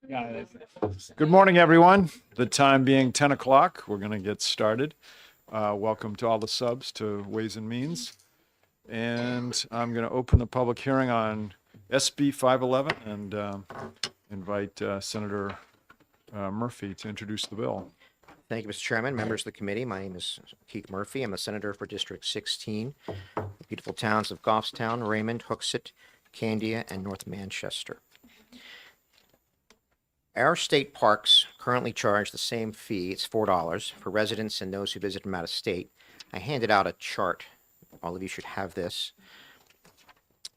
Good morning, everyone. The time being 10 o'clock, we're going to get started. Welcome to all the subs to Ways and Means. And I'm going to open the public hearing on SB 511 and invite Senator Murphy to introduce the bill. Thank you, Mr. Chairman, members of the committee. My name is Keith Murphy. I'm a senator for District 16, the beautiful towns of Goffstown, Raymond, Hooksett, Candia, and North Manchester. Our state parks currently charge the same fee, it's $4, for residents and those who visit from out of state. I handed out a chart. All of you should have this.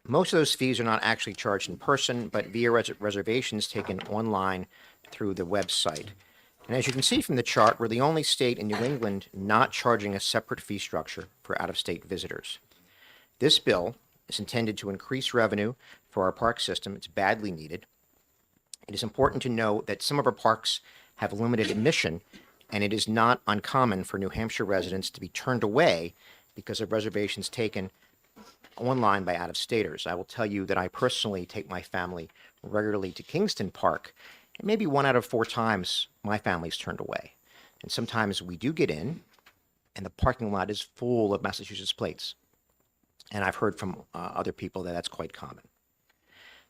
Most of those fees are not actually charged in person, but via reservations taken online through the website. And as you can see from the chart, we're the only state in New England not charging a separate fee structure for out-of-state visitors. This bill is intended to increase revenue for our park system. It's badly needed. It is important to know that some of our parks have limited admission, and it is not uncommon for New Hampshire residents to be turned away because of reservations taken online by out-of-staters. I will tell you that I personally take my family regularly to Kingston Park, and maybe 1 out of 4 times my family's turned away. And sometimes we do get in, and the parking lot is full of Massachusetts plates. And I've heard from other people that that's quite common.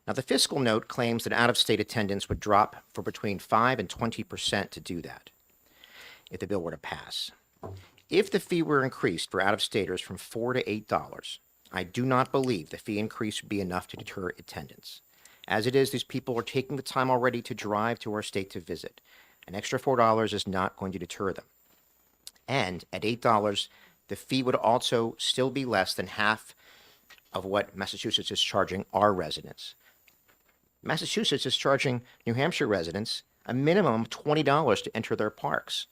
Now, the fiscal note claims that out-of-state attendance would drop for between 5 and 20% to do that if the bill were to pass. If the fee were increased for out-of-staters from $4 to $8, I do not believe the fee increase would be enough to deter attendance. As it is, these people are taking the time already to drive to our state to visit. An extra $4 is not going to deter them. And at $8, the fee would also still be less than half of what Massachusetts is charging our residents. Massachusetts is charging New Hampshire residents a minimum of $20 to enter their parks.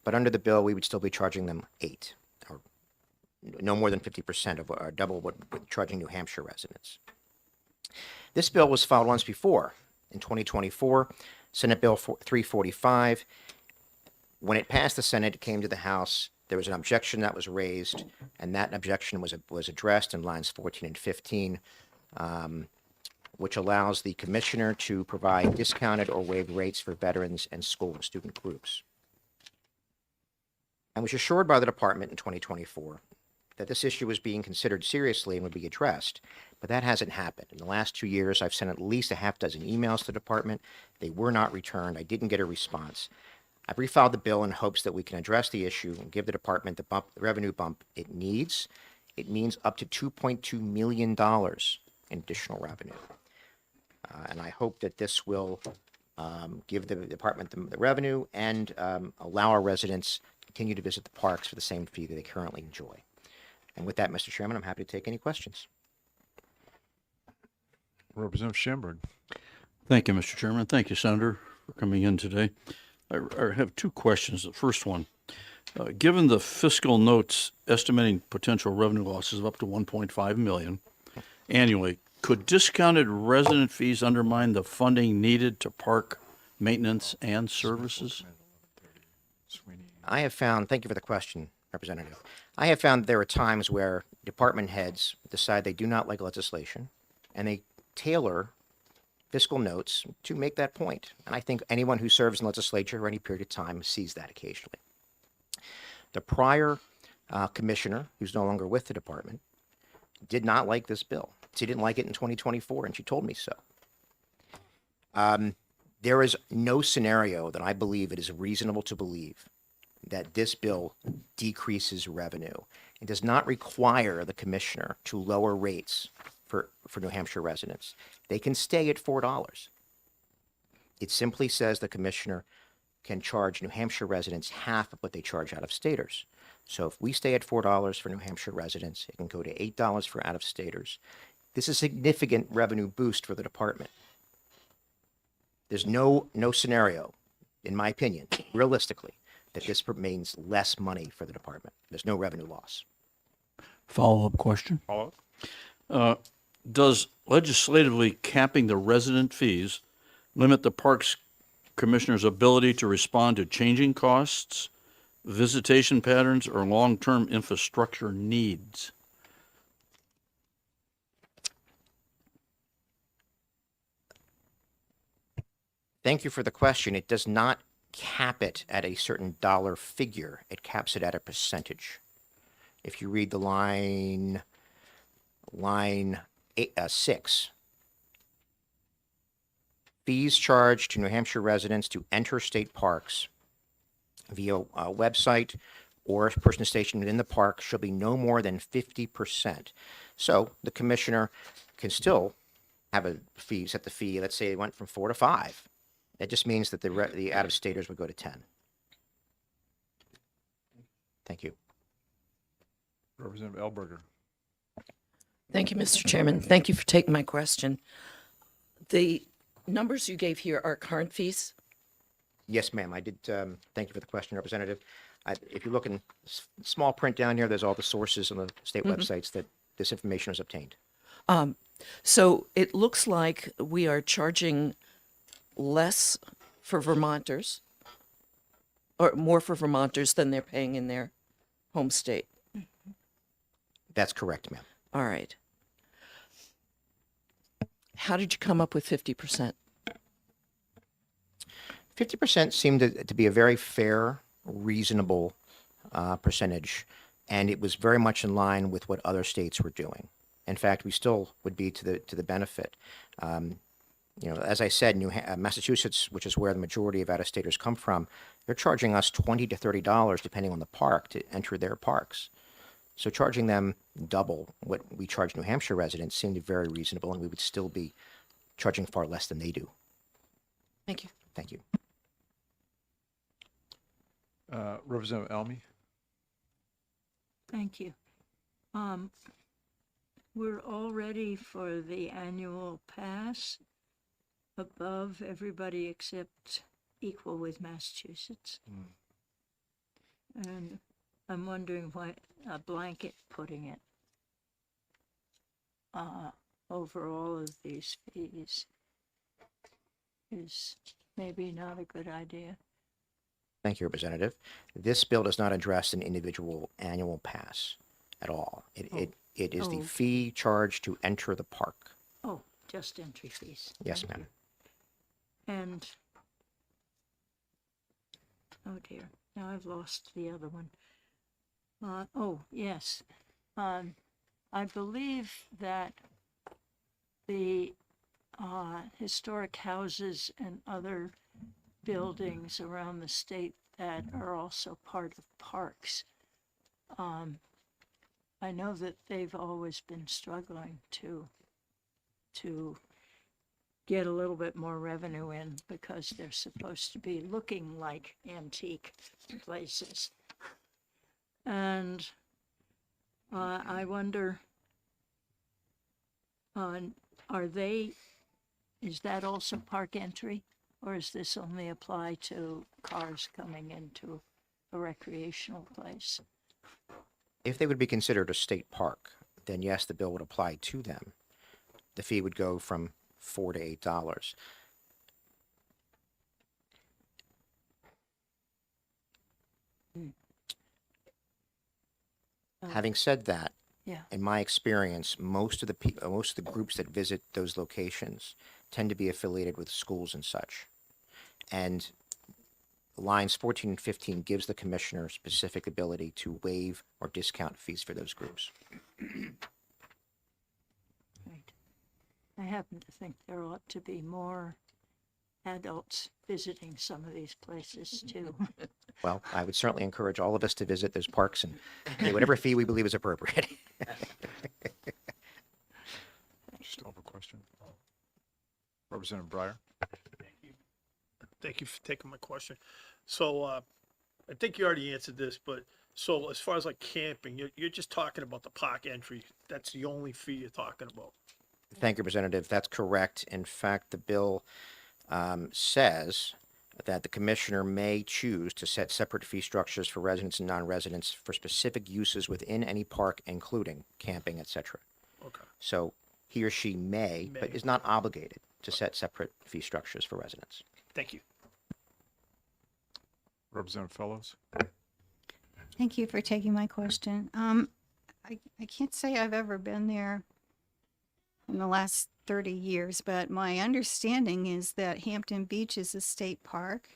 But under the bill, we would still be charging them $8, or no more than 50% of, or double what we're charging New Hampshire residents. This bill was filed once before, in 2024, Senate Bill 345. When it passed the Senate, it came to the House. There was an objection that was raised, and that objection was addressed in lines 14 and 15, which allows the commissioner to provide discounted or waived rates for veterans and school and student groups. I was assured by the department in 2024 that this issue was being considered seriously and would be addressed, but that hasn't happened. In the last 2 years, I've sent at least a half dozen emails to the department. They were not returned. I didn't get a response. I've refiled the bill in hopes that we can address the issue and give the department the revenue bump it needs. It means up to $2.2 million in additional revenue. And I hope that this will give the department the revenue and allow our residents to continue to visit the parks for the same fee that they currently enjoy. And with that, Mr. Chairman, I'm happy to take any questions. Representative Shamberg. Thank you, Mr. Chairman. Thank you, Senator, for coming in today. I have 2 questions. The first one, given the fiscal notes estimating potential revenue losses of up to $1.5 million annually, could discounted resident fees undermine the funding needed to park maintenance and services? I have found, thank you for the question, Representative. I have found there are times where department heads decide they do not like legislation, and they tailor fiscal notes to make that point. And I think anyone who serves in legislature for any period of time sees that occasionally. The prior commissioner, who's no longer with the department, did not like this bill. She didn't like it in 2024, and she told me so. There is no scenario that I believe it is reasonable to believe that this bill decreases revenue. It does not require the commissioner to lower rates for New Hampshire residents. They can stay at $4. It simply says the commissioner can charge New Hampshire residents half of what they charge out-of-staters. So if we stay at $4 for New Hampshire residents, it can go to $8 for out-of-staters. This is a significant revenue boost for the department. There's no scenario, in my opinion, realistically, that this means less money for the department. There's no revenue loss. Follow-up question. Does legislatively capping the resident fees limit the Parks Commissioner's ability to respond to changing costs, visitation patterns, or long-term infrastructure needs? Thank you for the question. It does not cap it at a certain dollar figure. It caps it at a percentage. If you read the line 6, fees charged to New Hampshire residents to enter state parks via a website or person stationed within the park shall be no more than 50%. So the commissioner can still have a fee, set the fee, let's say it went from 4 to 5. That just means that the out-of-staters would go to 10. Thank you. Representative Elberger. Thank you, Mr. Chairman. Thank you for taking my question. The numbers you gave here are current fees? Yes, ma'am. I did. Thank you for the question, Representative. If you look in small print down here, there's all the sources on the state websites that this information was obtained. So it looks like we are charging less for Vermonters, or more for Vermonters than they're paying in their home state. That's correct, ma'am. All right. How did you come up with 50%? 50% seemed to be a very fair, reasonable percentage, and it was very much in line with what other states were doing. In fact, we still would be to the benefit. As I said, Massachusetts, which is where the majority of out-of-staters come from, they're charging us $20 to $30, depending on the park, to enter their parks. So charging them double what we charge New Hampshire residents seemed very reasonable, and we would still be charging far less than they do. Thank you. Thank you. Representative Elmy. Thank you. We're all ready for the annual pass above everybody except equal with Massachusetts. And I'm wondering why a blanket putting it over all of these fees is maybe not a good idea. Thank you, Representative. This bill does not address an individual annual pass at all. It is the Oh. fee charged to enter the park. Oh, just entry fees. Yes, ma'am. And, oh dear, now I've lost the other one. Oh, yes. I believe that the historic houses and other buildings around the state that are also part of parks, I know that they've always been struggling to get a little bit more revenue in because they're supposed to be looking like antique places. And I wonder, is that also park entry? Or does this only apply to cars coming into a recreational place? If they would be considered a state park, then yes, the bill would apply to them. The fee would go from $4 to $8. Having said that, Yeah. in my experience, most of the groups that visit those locations tend to be affiliated with schools and such. And lines 14 and 15 gives the commissioner specific ability to waive or discount fees for those groups. Right. I happen to think there ought to be more adults visiting some of these places too. Well, I would certainly encourage all of us to visit those parks and pay whatever fee we believe is appropriate. Still have a question. Representative Breyer. Thank you for taking my question. So, I think you already answered this, but so as far as like camping, you're just talking about the park entry. That's the only fee you're talking about. Thank you, Representative. That's correct. In fact, the bill says that the commissioner may choose to set separate fee structures for residents and non-residents for specific uses within any park, including camping, etc. Okay. So he or she may, but May. is not obligated to set separate fee structures for residents. Thank you. Representative Fellows. Thank you for taking my question. I can't say I've ever been there in the last 30 years, but my understanding is that Hampton Beach is a state park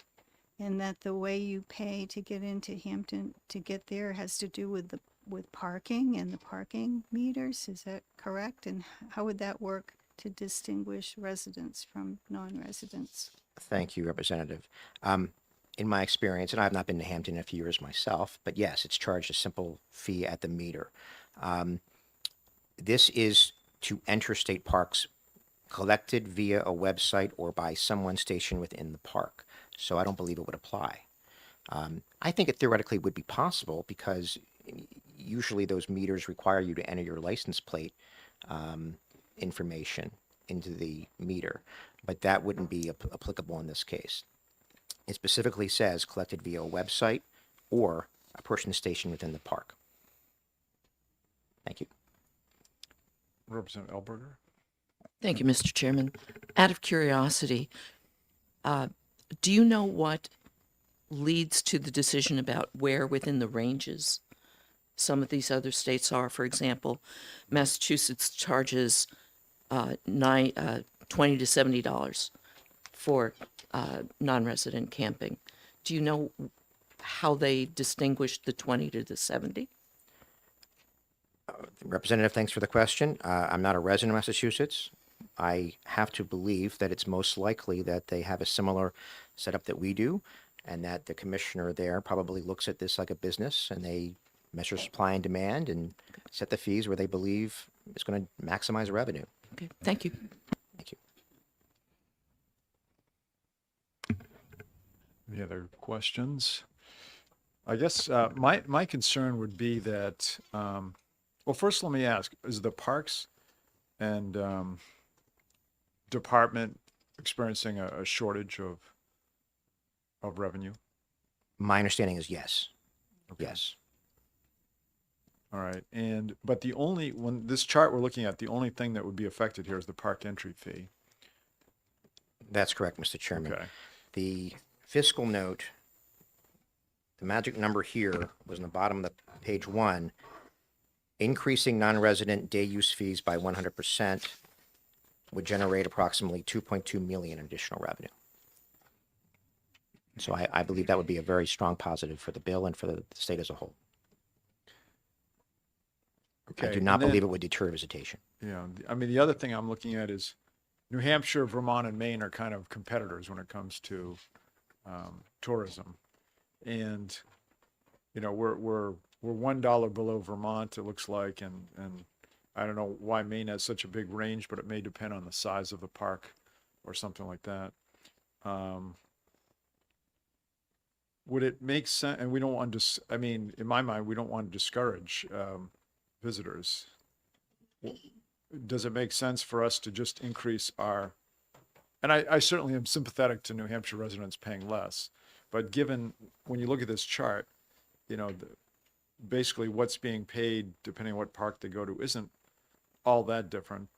and that the way you pay to get into Hampton to get there has to do with parking and the parking meters. Is that correct? And how would that work to distinguish residents from non-residents? Thank you, Representative. In my experience, and I have not been to Hampton in a few years myself, but yes, it's charged a simple fee at the meter. This is to enter state parks collected via a website or by someone stationed within the park. So I don't believe it would apply. I think it theoretically would be possible because usually those meters require you to enter your license plate information into the meter, but that wouldn't be applicable in this case. It specifically says collected via a website or a person stationed within the park. Thank you. Representative Elberger? Thank you, Mr. Chairman. Out of curiosity, do you know what leads to the decision about where within the ranges some of these other states are? For example, Massachusetts charges $20 to $70 for non-resident camping. Do you know how they distinguish the 20 to the 70? Representative, thanks for the question. I'm not a resident of Massachusetts. I have to believe that it's most likely that they have a similar setup that we do, and that the commissioner there probably looks at this like a business, and they measure supply and demand and set the fees where they believe it's going to maximize revenue. Okay, thank you. Thank you. Any other questions? I guess my concern would be that, well, first let me ask, is the Parks and Department experiencing a shortage of revenue? My understanding is yes. Okay. Yes. All right. But when this chart we're looking at, the only thing that would be affected here is the park entry fee. That's correct, Mr. Chairman. Okay. The fiscal note, the magic number here was in the bottom of the page 1, increasing non-resident day use fees by 100% would generate approximately 2.2 million in additional revenue. So I believe that would be a very strong positive for the bill and for the state as a whole. Okay. I do not and then- believe it would deter visitation. Yeah. I mean, the other thing I'm looking at is New Hampshire, Vermont, and Maine are kind of competitors when it comes to tourism. And, you know, we're $1 below Vermont, it looks like, and I don't know why Maine has such a big range, but it may depend on the size of the park or something like that. Would it make sense? And we don't want to, I mean, in my mind, we don't want to discourage visitors. Does it make sense for us to just increase our, and I certainly am sympathetic to New Hampshire residents paying less, but given, when you look at this chart, you know, basically what's being paid, depending on what park they go to, isn't all that different.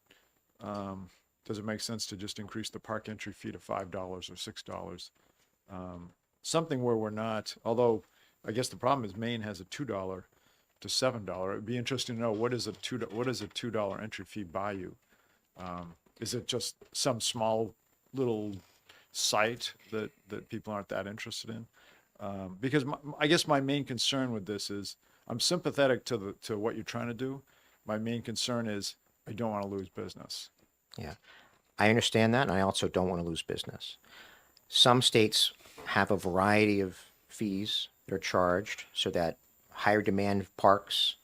Does it make sense to just increase the park entry fee to $5 or $6? Something where we're not, although I guess the problem is Maine has a $2 to $7. It'd be interesting to know, what is a $2 entry fee buy you? Is it just some small little site that people aren't that interested in? Because I guess my main concern with this is, I'm sympathetic to what you're trying to do. My main concern is I don't want to lose business. Yeah, I understand that, and I also don't want to lose business. Some states have a variety of fees that are charged so that higher demand parks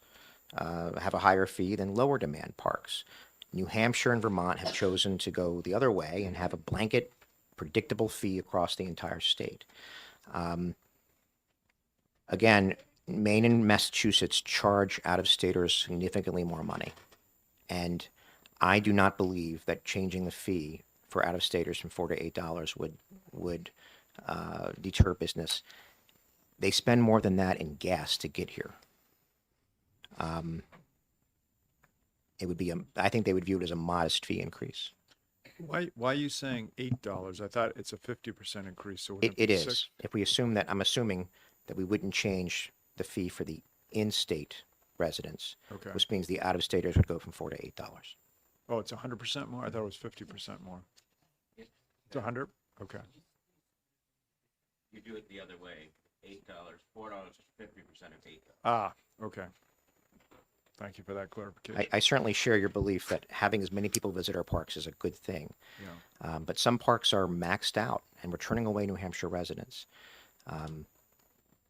have a higher fee than lower demand parks. New Hampshire and Vermont have chosen to go the other way and have a blanket, predictable fee across the entire state. Again, Maine and Massachusetts charge out-of-staters significantly more money. And I do not believe that changing the fee for out-of-staters from $4 to $8 would deter business. They spend more than that in gas to get here. It would be I think they would view it as a modest fee increase. Why are you saying $8? I thought it's a 50% increase. So It is. If we assume that, I'm assuming that we wouldn't change the fee for the in-state residents, Okay. which means the out-of-staters would go from $4 to $8. Oh, it's 100% more? I thought it was 50% more. It's 100? Okay. You do it the other way, $8, $4 is 50% of $8. Ah, okay. Thank you for that clarification. I certainly share your belief that having as many people visit our parks is a good thing. Yeah. But some parks are maxed out, and we're turning away New Hampshire residents.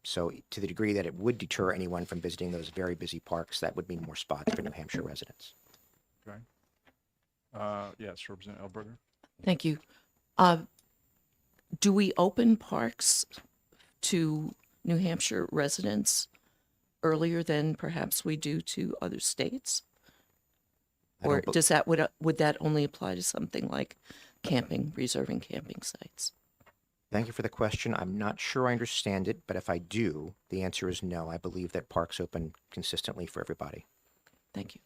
So to the degree that it would deter anyone from visiting those very busy parks, that would mean more spots for New Hampshire residents. Okay. Yes, Representative Elberger. Thank you. Do we open parks to New Hampshire residents earlier than perhaps we do to other states? I don't Or bel- does that, would that only apply to something like camping, reserving camping sites? Thank you for the question. I'm not sure I understand it, but if I do, the answer is no. I believe that parks open consistently for everybody. Thank you.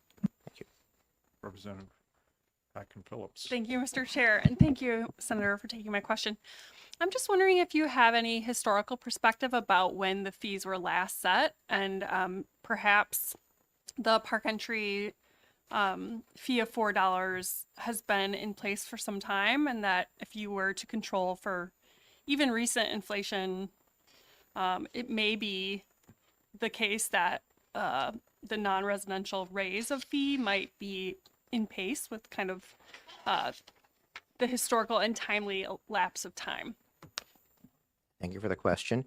Representative Atkins Phillips. Thank you, Mr. Chair, and thank you, Senator, for taking my question. I'm just wondering if you have any historical perspective about when the fees were last set, and perhaps the park entry fee of $4 has been in place for some time, and that if you were to control for even recent inflation, it may be the case that the non-residential raise of fee might be in pace with kind of the historical and timely lapse of time. Thank you for the question.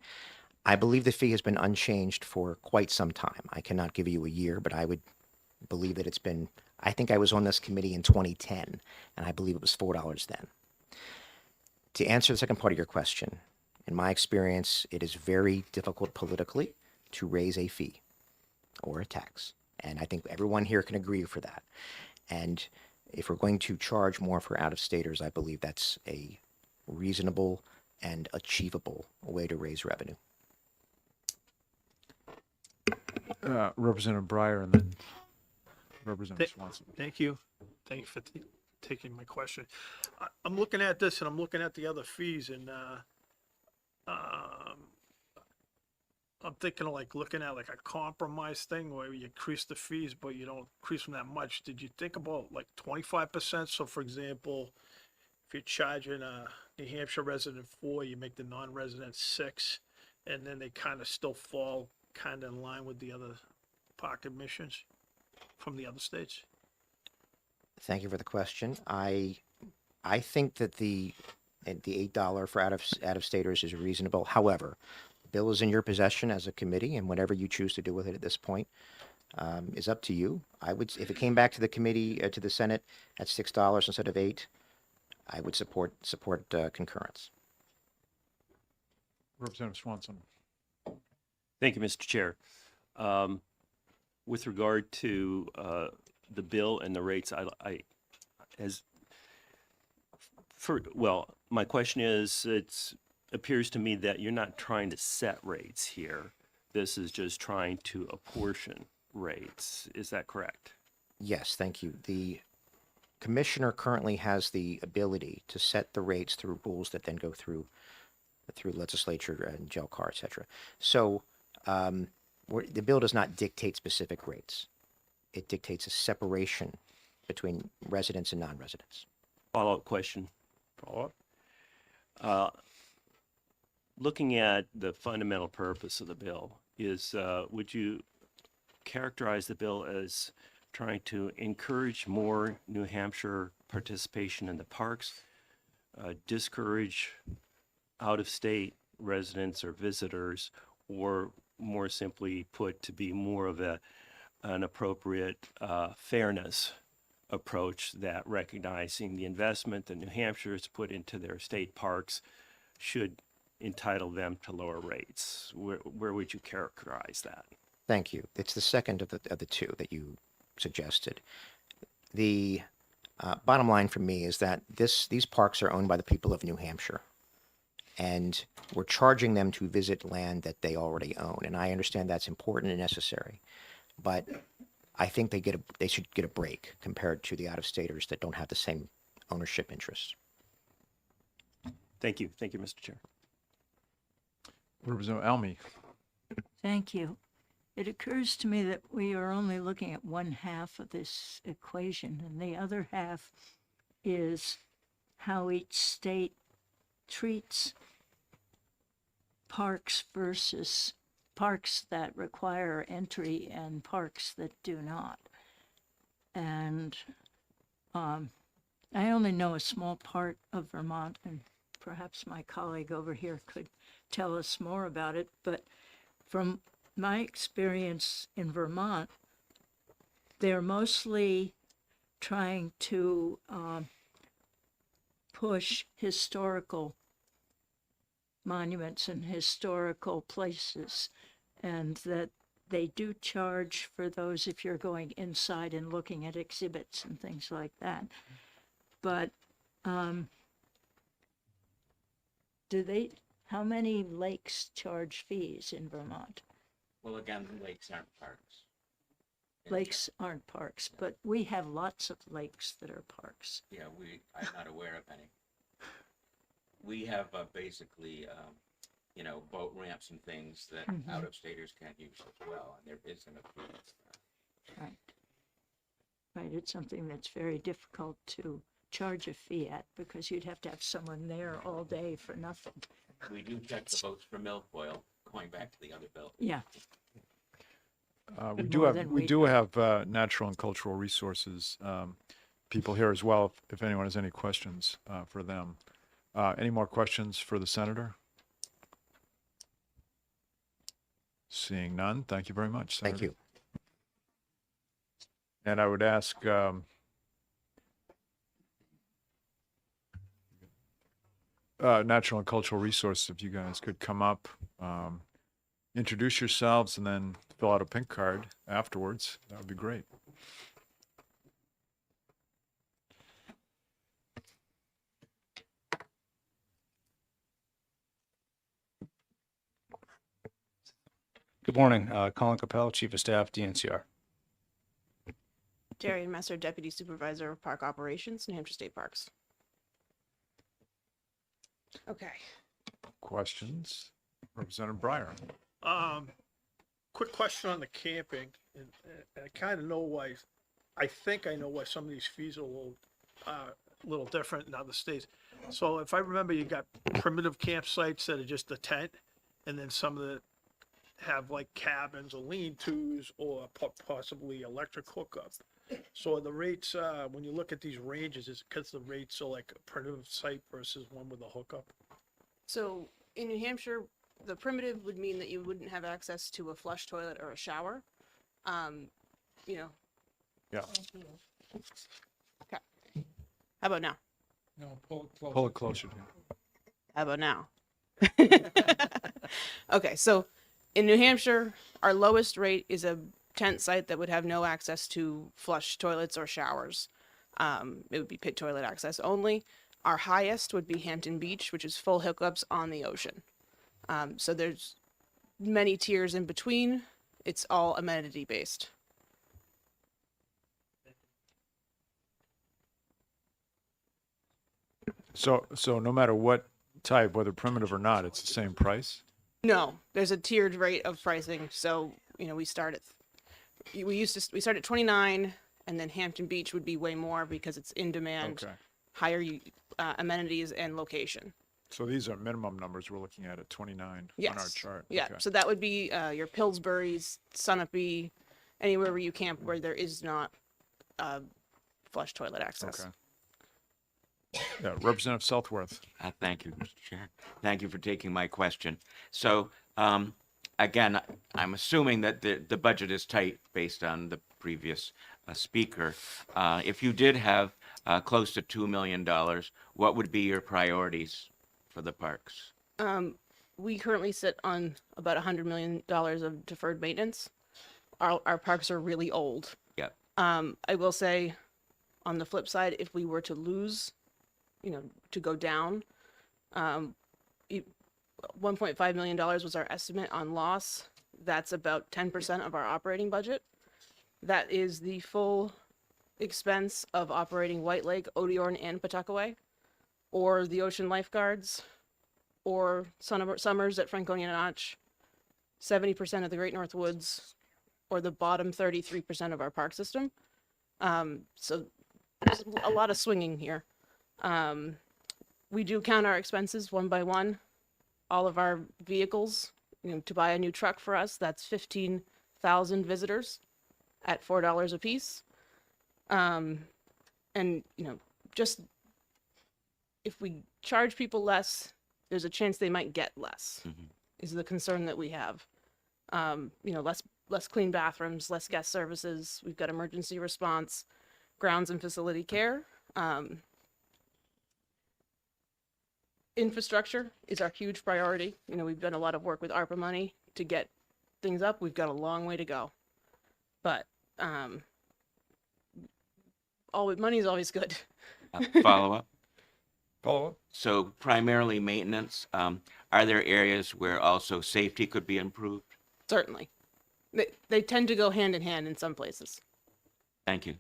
I believe the fee has been unchanged for quite some time. I cannot give you a year, but I would believe that it's been, I think I was on this committee in 2010, and I believe it was $4 then. To answer the second part of your question, in my experience, it is very difficult politically to raise a fee or a tax. And I think everyone here can agree for that. And if we're going to charge more for out-of-staters, I believe that's a reasonable and achievable way to raise revenue. Representative Breyer and then Representative Swanson. Thank you. Thank you for taking my question. I'm looking at this and I'm looking at the other fees and I'm thinking of like looking at like a compromise thing where you increase the fees, but you don't increase them that much. Did you think about like 25%? So for example, if you're charging a New Hampshire resident 4, you make the non-resident 6, and then they kind of still fall kind of in line with the other park admissions from the other states? Thank you for the question. I think that the $8 for out-of-staters is reasonable. However, the bill is in your possession as a committee, and whatever you choose to do with it at this point is up to you. I would, if it came back to the committee, to the Senate at $6 instead of $8, I would support concurrence. Representative Swanson. Thank you, Mr. Chair. With regard to the bill and the rates, my question is, it appears to me that you're not trying to set rates here. This is just trying to apportion rates. Is that correct? Yes, thank you. The commissioner currently has the ability to set the rates through rules that then go through legislature and JLCAR, et cetera. So the bill does not dictate specific rates. It dictates a separation between residents and non-residents. Follow-up question. Follow up. Looking at the fundamental purpose of the bill is, would you characterize the bill as trying to encourage more New Hampshire participation in the parks, discourage out-of-state residents or visitors, or more simply put, to be more of an appropriate fairness approach that recognizing the investment that New Hampshire has put into their state parks should entitle them to lower rates? Where would you characterize that? Thank you. It's the second of the two that you suggested. The bottom line for me is that these parks are owned by the people of New Hampshire, and we're charging them to visit land that they already own. And I understand that's important and necessary, but I think they should get a break compared to the out-of-staters that don't have the same ownership interests. Thank you. Thank you, Mr. Chair. Representative Almy. Thank you. it occurs to me that we are only looking at one half of this equation, and the other half is how each state treats parks versus parks that require entry and parks that do not. And I only know a small part of Vermont, and perhaps my colleague over here could tell us more about it, but from my experience in Vermont, they're mostly trying to push historical monuments and historical places, and that they do charge for those if you're going inside and looking at exhibits and things like that. But how many lakes charge fees in Vermont? Well, again, the lakes aren't parks. Lakes aren't parks, but we have lots of lakes that are parks. Yeah, I'm not aware of any. We have basically, boat ramps and things that out-of-staters can't use as well, and there isn't a fee. Right. Right, it's something that's very difficult to charge a fee at, because you'd have to have someone there all day for nothing. We do check the boats for milfoil, going back to the other bill. Yeah, We And do more have, than we we do have natural and cultural resources people here as well, if anyone has any questions for them. Any more questions for the senator? Seeing none, thank you very much, Thank Senator. you. And I would ask natural and cultural resources, if you guys could come up, introduce yourselves, and then fill out a pink card afterwards. That would be great. Good morning. Colin Capel, Chief of Staff, DNCR. Darian Messer, Deputy Supervisor of Park Operations, New Hampshire State Parks. Okay. Questions? Representative Breyer. Quick question on the camping, and I kind of know why, I think I know why some of these fees are a little different in other states. So if I remember, you got primitive campsites that are just a tent, and then some of the have like cabins or lean-tos or possibly electric hookup. So are the rates, when you look at these ranges, is it because the rates are like a primitive site versus one with a hookup? So in New Hampshire, the primitive would mean that you wouldn't have access to a flush toilet or a shower. You know. Yeah. Okay. How about now? No, pull it close. Pull it closer to you. How about now? Okay, so in New Hampshire, our lowest rate is a tent site that would have no access to flush toilets or showers. It would be pit toilet access only. Our highest would be Hampton Beach, which is full hookups on the ocean. So there's many tiers in between. It's all amenity based. So no matter what type, whether primitive or not, it's the same price? No, there's a tiered rate of pricing. So, you know, we start at 29, and then Hampton Beach would be way more because it's in demand, Okay. higher amenities and location. So these are minimum numbers we're looking at 29 on our chart. Yeah. Okay. So that would be your Pillsbury's, Sunapee, anywhere where you camp where there is not flush toilet access. Okay. Yeah, Representative Southworth. Thank you, Mr. Chair. Thank you for taking my question. So, again, I'm assuming that the budget is tight based on the previous speaker. If you did have close to $2 million, what would be your priorities for the parks? We currently sit on about $100 million of deferred maintenance. Our parks are really old. Yep. I will say, on the flip side, if we were to lose, to go down, $1.5 million was our estimate on loss. That's about 10% of our operating budget. That is the full expense of operating White Lake, Odiorn, and Pawtuckaway, or the Ocean Lifeguards, or Summers at Franconia Notch, 70% of the Great North Woods, or the bottom 33% of our park system. So there's a lot of swinging here. We do count our expenses one by one. All of our vehicles, to buy a new truck for us, that's 15,000 visitors at $4 a piece. And, just if we charge people less, there's a chance they might get less, is the concern that we have. Less clean bathrooms, less guest services. We've got emergency response, grounds and facility care. Infrastructure is our huge priority. We've done a lot of work with ARPA money to get things up. We've got a long way to go, but money is always good. Follow up. Follow up? So primarily maintenance. Are there areas where also safety could be improved? Certainly, they tend to go hand in hand in some places. Thank you.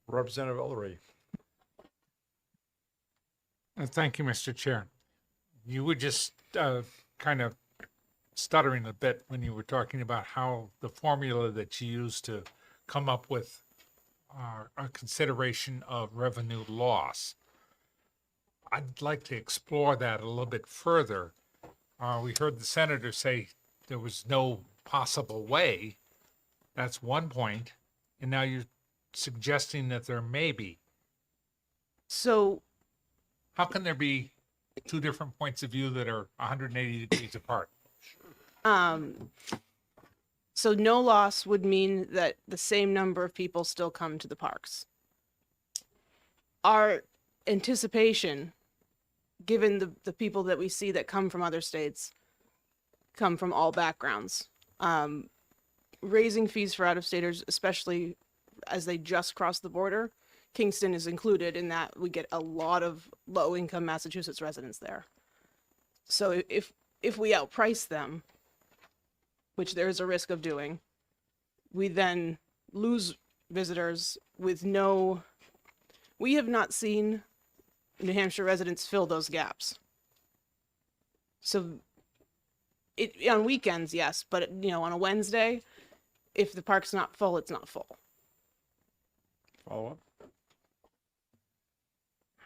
Representative Ulrich. Thank you, Mr. Chair. You were just kind of stuttering a bit when you were talking about how the formula that you used to come up with a consideration of revenue loss. I'd like to explore that a little bit further. We heard the senator say there was no possible way. That's one point. And now you're suggesting that there may be. So How can there be two different points of view that are 180 degrees apart? So no loss would mean that the same number of people still come to the parks. Our anticipation, given the people that we see that come from other states, come from all backgrounds. Raising fees for out-of-staters, especially as they just cross the border, Kingston is included in that. We get a lot of low-income Massachusetts residents there. So if we outprice them, which there is a risk of doing, we then lose visitors with no. We have not seen New Hampshire residents fill those gaps. So on weekends, yes, but on a Wednesday, if the park's not full, it's not full. Follow up?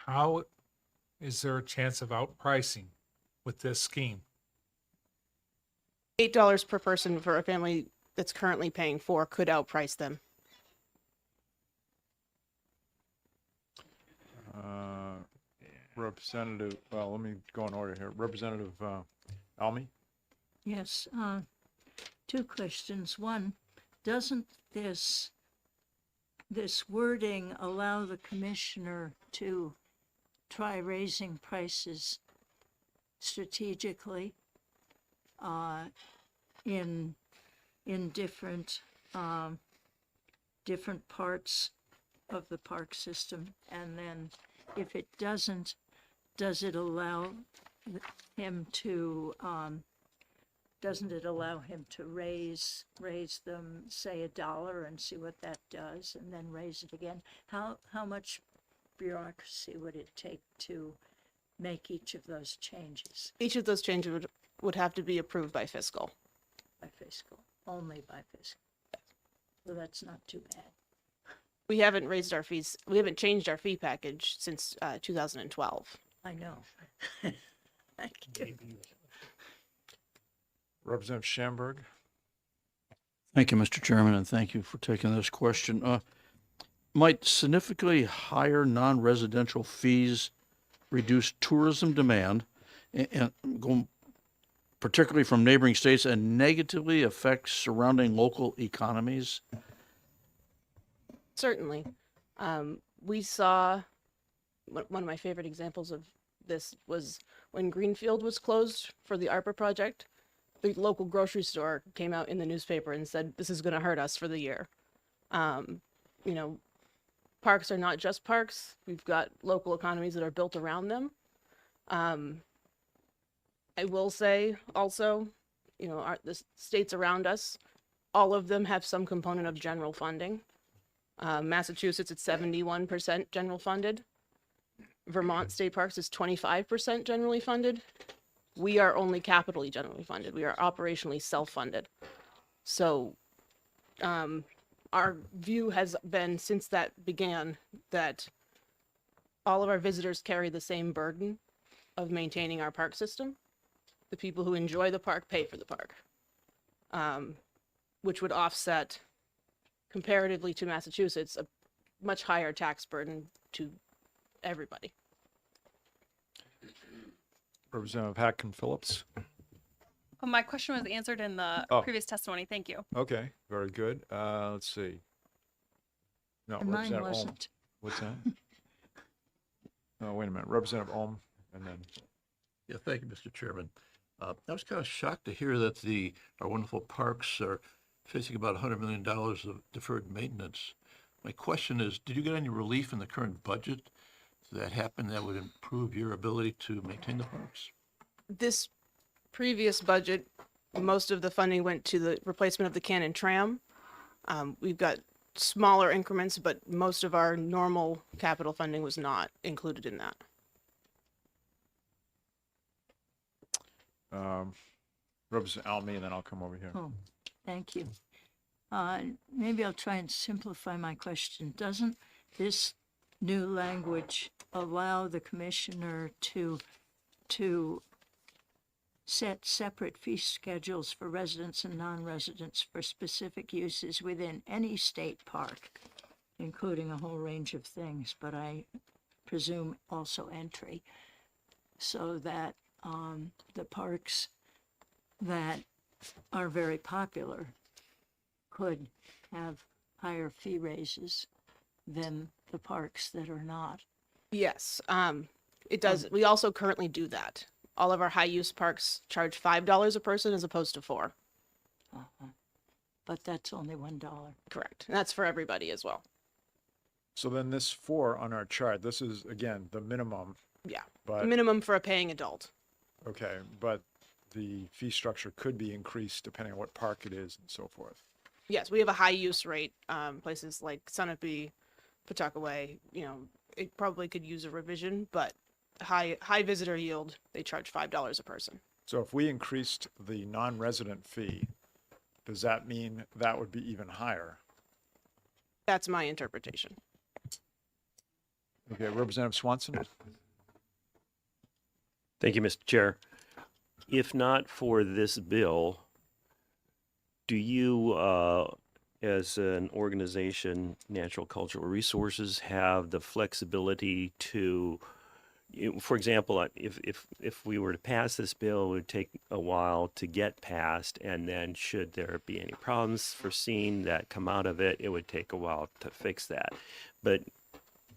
How is there a chance of outpricing with this scheme? $8 per person for a family that's currently paying $4 could outprice them. Representative, well, let me go in order here. Representative Almy? Yes, two questions. One, doesn't this wording allow the commissioner to try raising prices strategically in different different parts of the park system? And then if it doesn't, does it allow him to doesn't it allow him to raise them, say $1 and see what that does, and then raise it again? How much bureaucracy would it take to make each of those changes? Each of those changes would have to be approved by fiscal. By fiscal, only by fiscal. So that's not too bad. We haven't raised our fees. We haven't changed our fee package since 2012. I know. Thank you. Representative Schamberg? Thank you, Mr. Chairman, and thank you for taking this question. Might significantly higher non-residential fees reduce tourism demand and go particularly from neighboring states and negatively affect surrounding local economies? Certainly. We saw one of my favorite examples of this was when Greenfield was closed for the ARPA project. The local grocery store came out in the newspaper and said, this is going to hurt us for the year. Parks are not just parks. We've got local economies that are built around them. I will say also, the states around us, all of them have some component of general funding. Massachusetts, it's 71% general funded. Vermont State Parks is 25% generally funded. We are only capitally generally funded. We are operationally self-funded. So our view has been since that began that all of our visitors carry the same burden of maintaining our park system. The people who enjoy the park pay for the park, which would offset, comparatively to Massachusetts, a much higher tax burden to everybody. Representative Hacken Phillips. Well, my question was answered in the Oh. previous testimony. Thank you. Okay, very good. Let's see. No, And mine Representative Ohm. wasn't. What's that? Oh, wait a minute. Representative Ohm, and then, Yeah, thank you, Mr. Chairman. I was kind of shocked to hear that our wonderful parks are facing about $100 million of deferred maintenance. My question is, did you get any relief in the current budget that happened that would improve your ability to maintain the parks? This previous budget, most of the funding went to the replacement of the Cannon tram. We've got smaller increments, but most of our normal capital funding was not included in that. Representative Almy, and then I'll come over here. Oh, thank you. Maybe I'll try and simplify my question. Doesn't this new language allow the commissioner to set separate fee schedules for residents and non-residents for specific uses within any state park, including a whole range of things, but I presume also entry, so that the parks that are very popular could have higher fee raises than the parks that are not? Yes, it does. We also currently do that. All of our high-use parks charge $5 a person as opposed to $4. But that's only $1. Correct. And that's for everybody as well. So then this 4 on our chart, this is, again, the minimum, Yeah. but, Minimum for a paying adult. okay, but the fee structure could be increased depending on what park it is and so forth. Yes, we have a high use rate. Places like Sunapee, Pawtuckaway, it probably could use a revision, but high visitor yield, they charge $5 a person. So if we increased the non-resident fee, does that mean that would be even higher? That's my interpretation. Okay, Representative Swanson? Thank you, Mr. Chair. If not for this bill, do you, as an organization, Natural Cultural Resources, have the flexibility to, for example, if we were to pass this bill, it would take a while to get passed, and then should there be any problems foreseen that come out of it, it would take a while to fix that. But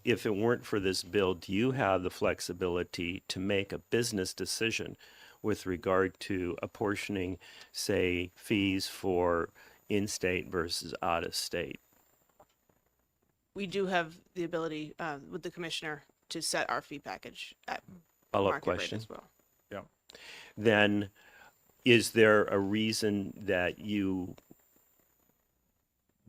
if it weren't for this bill, do you have the flexibility to make a business decision with regard to apportioning, say, fees for in-state versus out-of-state? We do have the ability with the commissioner to set our fee package at Follow-up market rate question. as well. Yeah. Then is there a reason that you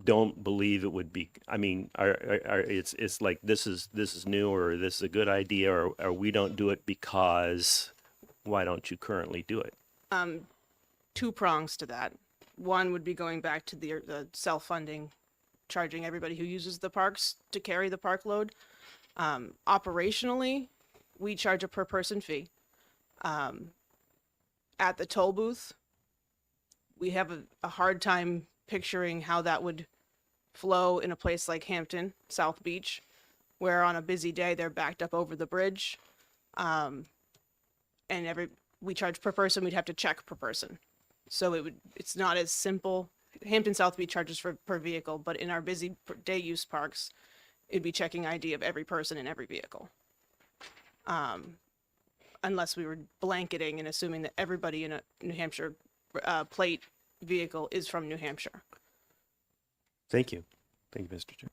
don't believe it would be, I mean, it's like this is new, or this is a good idea, or we don't do it because why don't you currently do it? Two prongs to that. One would be going back to the self-funding, charging everybody who uses the parks to carry the park load. Operationally, we charge a per person fee. At the toll booth, we have a hard time picturing how that would flow in a place like Hampton, South Beach, where on a busy day they're backed up over the bridge. And we charge per person, we'd have to check per person. So it's not as simple. Hampton South Beach charges per vehicle, but in our busy day use parks, it'd be checking ID of every person in every vehicle. Unless we were blanketing and assuming that everybody in a New Hampshire plate vehicle is from New Hampshire. Thank you. Thank you, Mr. Chair.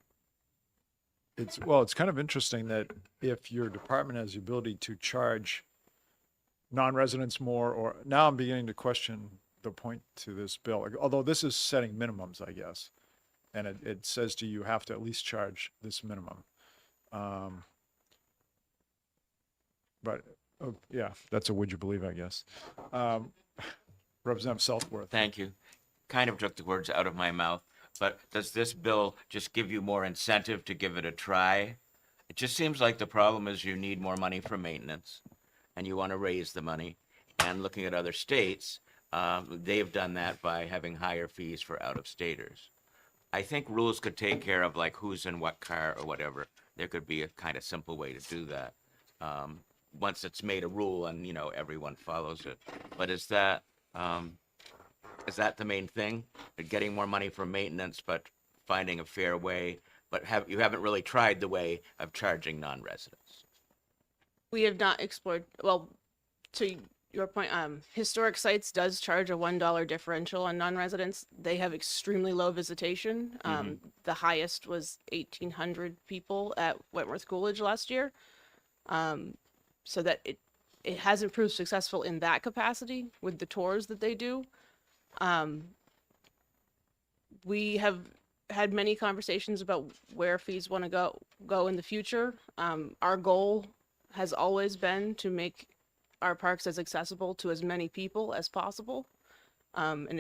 It's kind of interesting that if your department has the ability to charge non-residents more, or now I'm beginning to question the point to this bill, although this is setting minimums, I guess. And it says to you have to at least charge this minimum. But yeah, that's a would you believe, I guess. Representative Southworth. Thank you. Kind of took the words out of my mouth. but does this bill just give you more incentive to give it a try? It just seems like the problem is you need more money for maintenance, and you want to raise the money. And looking at other states, they've done that by having higher fees for out-of-staters. I think rules could take care of like who's in what car or whatever. There could be a kind of simple way to do that. Once it's made a rule and, you know, everyone follows it. But is that the main thing? Getting more money for maintenance, but finding a fair way, but you haven't really tried the way of charging non-residents. We have not explored, well, to your point, Historic Sites does charge a $1 differential on non-residents. They have extremely low visitation. The highest was 1,800 people at Wentworth Coolidge last year. So that it hasn't proved successful in that capacity with the tours that they do. We have had many conversations about where fees want to go in the future. Our goal has always been to make our parks as accessible to as many people as possible. And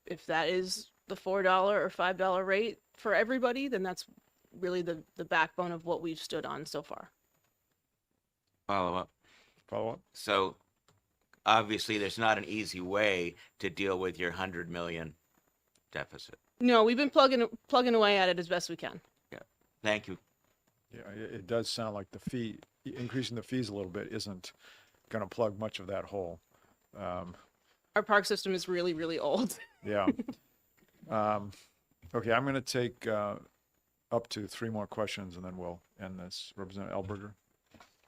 if that is the $4 or $5 rate for everybody, then that's really the backbone of what we've stood on so far. Follow up. So obviously there's not an easy way to deal with your 100 million deficit. No, we've been plugging away at it as best we can. Yeah. Thank you. Yeah, it does sound like increasing the fees a little bit isn't going to plug much of that hole. Our park system is really, really old. Yeah. Okay, I'm going to take up to 3 more questions and then we'll end this. Representative Elberger.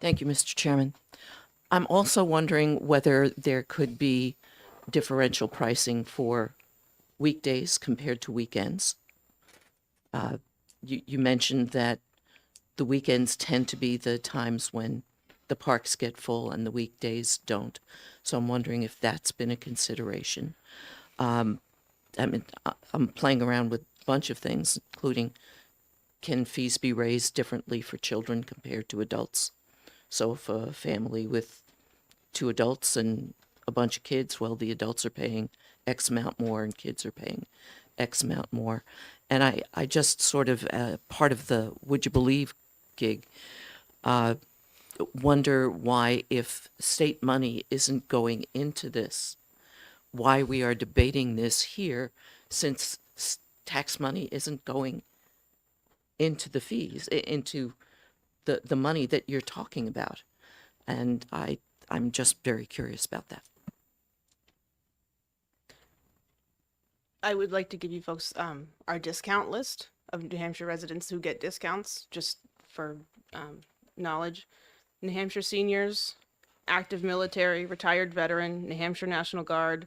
Thank you, Mr. Chairman. I'm also wondering whether there could be differential pricing for weekdays compared to weekends. You mentioned that the weekends tend to be the times when the parks get full and the weekdays don't. So I'm wondering if that's been a consideration. I mean, I'm playing around with a bunch of things, including can fees be raised differently for children compared to adults? So if a family with 2 adults and a bunch of kids, well, the adults are paying X amount more and kids are paying X amount more. And I just sort of, part of the Would You Believe gig, wonder why, if state money isn't going into this, why we are debating this here, since tax money isn't going into the fees, into the money that you're talking about. And I'm just very curious about that. I would like to give you folks our discount list of New Hampshire residents who get discounts, just for knowledge. New Hampshire seniors, active military, retired veteran, New Hampshire National Guard,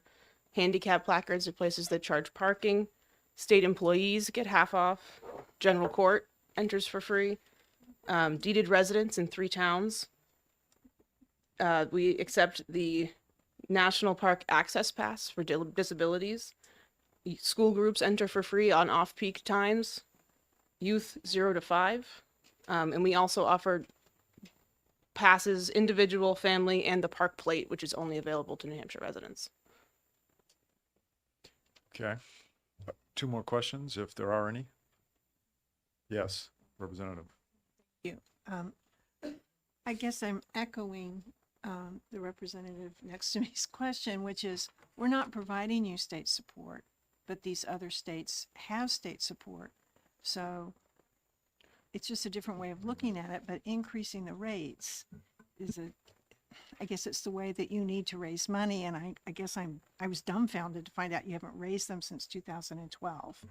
handicap placards at places that charge parking, state employees get half off, general court enters for free, deeded residents in 3 towns. We accept the National Park Access Pass for disabilities. School groups enter for free on off-peak times, youth 0 to 5. And we also offer passes, individual, family, and the park plate, which is only available to New Hampshire residents. Okay. 2 more questions, if there are any. Yes, Representative. You. I guess I'm echoing the representative next to me's question, which is, we're not providing you state support, but these other states have state support. So it's just a different way of looking at it, but increasing the rates is I guess it's the way that you need to raise money. And I guess I was dumbfounded to find out you haven't raised them since 2012.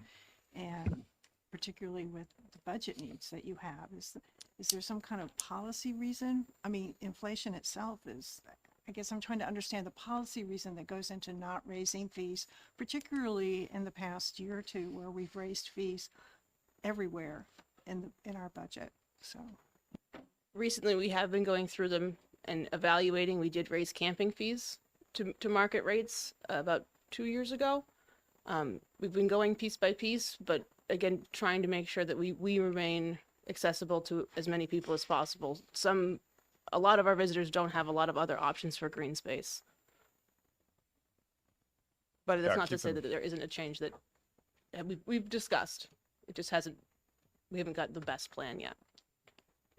And particularly with the budget needs that you have, is there some kind of policy reason? I mean, inflation itself is, I guess I'm trying to understand the policy reason that goes into not raising fees, particularly in the past year or 2, where we've raised fees everywhere in our budget. So Recently, we have been going through them and evaluating. We did raise camping fees to market rates about 2 years ago. We've been going piece by piece, but again, trying to make sure that we remain accessible to as many people as possible. A lot of our visitors don't have a lot of other options for green space. But that's not to say that there isn't a change that we've discussed. It just hasn't, we haven't got the best plan yet.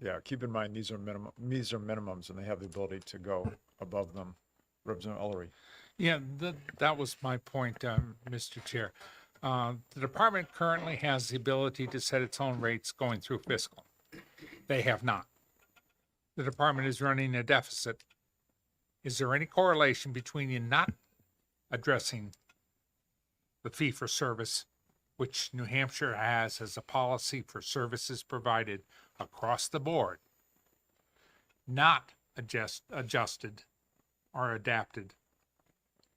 Yeah, keep in mind, these are minimums, and they have the ability to go above them. Representative Ullery. Yeah, that was my point, Mr. Chair. The department currently has the ability to set its own rates going through fiscal. They have not. The department is running a deficit. Is there any correlation between you not addressing the fee for service, which New Hampshire has as a policy for services provided across the board, not adjusted or adapted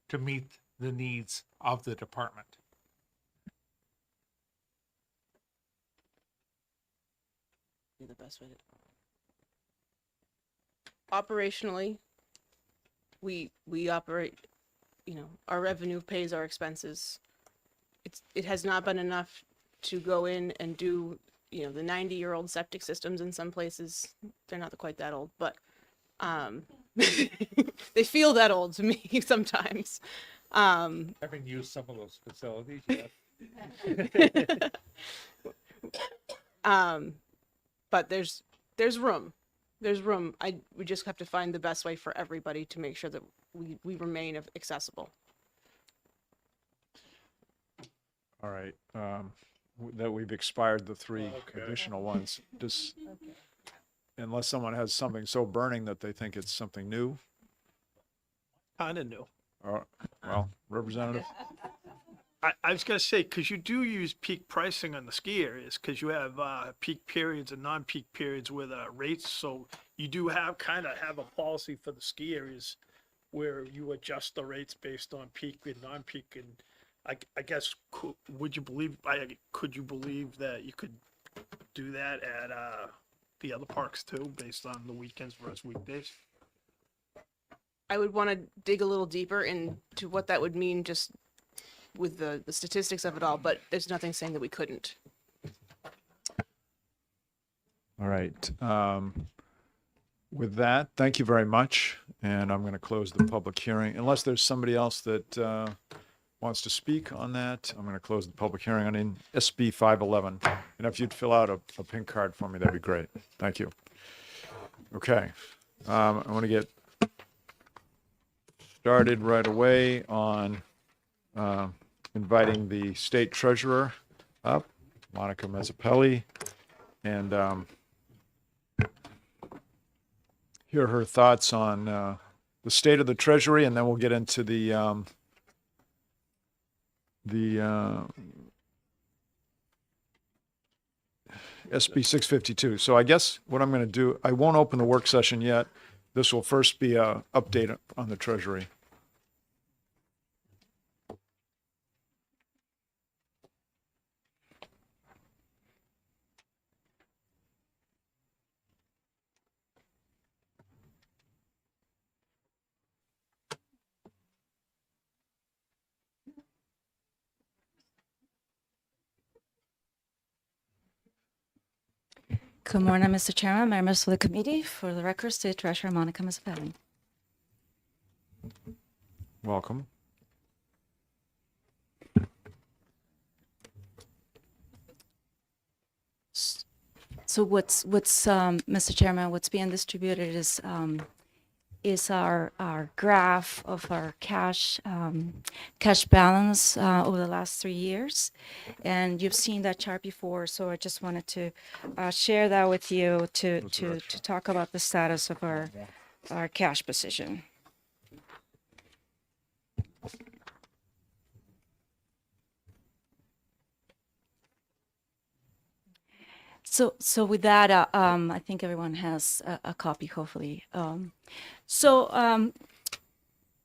to meet the needs of the department? The best way to operationally, we operate, our revenue pays our expenses. It has not been enough to go in and do, the 90-year-old septic systems in some places. They're not quite that old, but they feel that old to me sometimes. Having used some of those facilities, yes. But there's room. There's room. We just have to find the best way for everybody to make sure that we remain accessible. All right, that we've expired the three additional ones. Unless someone has something so burning that they think it's something new. Kind of new. Well, Representative. I was gonna say, because you do use peak pricing on the ski areas, because you have peak periods and non-peak periods with rates. So you do have a policy for the ski areas where you adjust the rates based on peak and non-peak. And I guess could you believe that you could do that at the other parks too, based on the weekends versus weekdays? I would want to dig a little deeper into what that would mean, just with the statistics of it all, but there's nothing saying that we couldn't. All right. With that, thank you very much. And I'm going to close the public hearing. Unless there's somebody else that wants to speak on that, I'm going to close the public hearing on SB 511. And if you'd fill out a pink card for me, that'd be great. Thank you. Okay. I want to get started right away on inviting the state treasurer up, Monica Mezzapelli, and hear her thoughts on the state of the treasury, and then we'll get into the SB 652. So I guess what I'm going to do, I won't open the work session yet. This will first be an update on the treasury. Good morning, Mr. Chairman, members of the committee. For the record, State Treasurer Monica Mezzapelli. Welcome. So what's Mr. Chairman, what's being distributed is our graph of our cash balance over the last 3 years, and you've seen that chart before. So I just wanted to share that with you to talk about the status of our cash position. So with that, I think everyone has a copy, hopefully.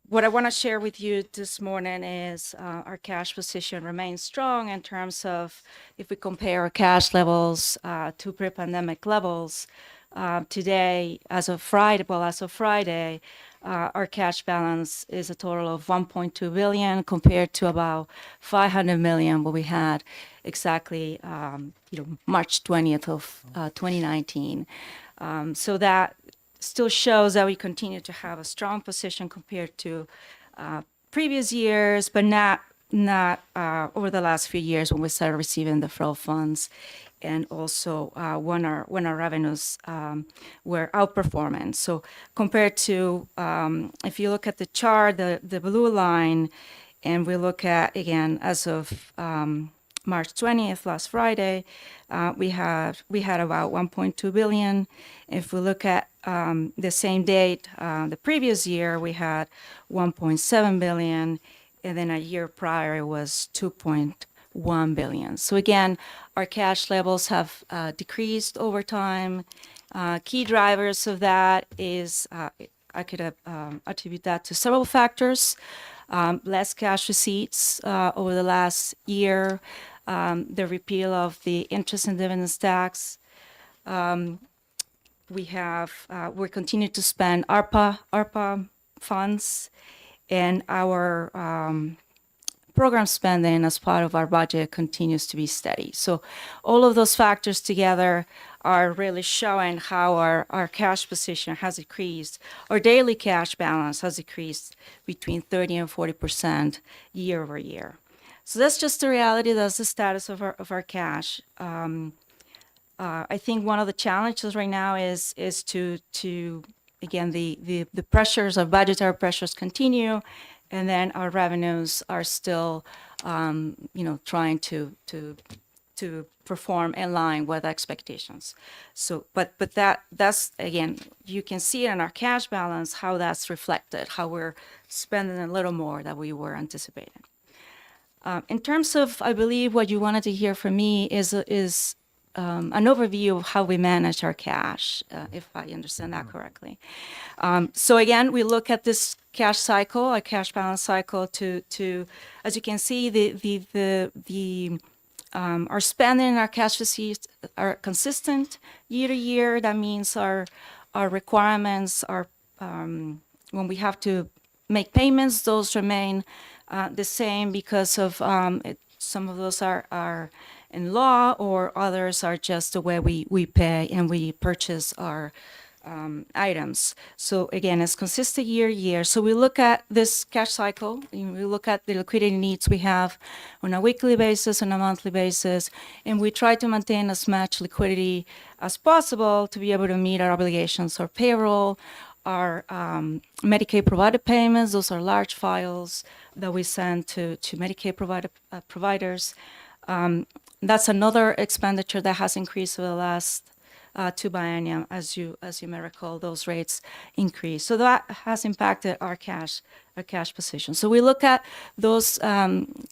What I want to share with you this morning is our cash position remains strong in terms of if we compare our cash levels to pre-pandemic levels. Today, as of Friday, our cash balance is a total of 1.2 billion compared to about 500 million what we had exactly March 20th of 2019. So that still shows that we continue to have a strong position compared to previous years, but not not over the last few years when we started receiving the federal funds, and also when our revenues were outperforming. So compared to, if you look at the chart, the blue line, and we look at, again, as of March 20th, last Friday, we had about 1.2 billion. If we look at the same date, the previous year, we had 1.7 billion, and then a year prior it was 2.1 billion. So again, our cash levels have decreased over time. Key drivers of that is, I could attribute that to several factors. Less cash receipts over the last year, the repeal of the interest and dividends tax. We continue to spend ARPA funds, and our program spending as part of our budget continues to be steady. So all of those factors together are really showing how our cash position has decreased. Our daily cash balance has decreased between 30 and 40% year over year. So that's just the reality. That's the status of our cash. I think one of the challenges right now is to again, the pressures of budgetary pressures continue, and then our revenues are still, trying to perform in line with expectations. So, but that's again, you can see it in our cash balance how that's reflected, how we're spending a little more than we were anticipating. In terms of, I believe what you wanted to hear from me is an overview of how we manage our cash, if I understand that correctly. So again, we look at this cash cycle, a cash balance cycle, to as you can see, our spending and our cash receipts are consistent year to year. That means our requirements are when we have to make payments, those remain the same because of some of those are in law, or others are just the way we pay and we purchase our items. So again, it's consistent year to year. So we look at this cash cycle, and we look at the liquidity needs we have on a weekly basis, on a monthly basis, and we try to maintain as much liquidity as possible to be able to meet our obligations, our payroll, our Medicaid provided payments. Those are large files that we send to Medicaid providers. That's another expenditure that has increased over the last two biennium. As you may recall, those rates increased. So that has impacted our cash position. So we look at those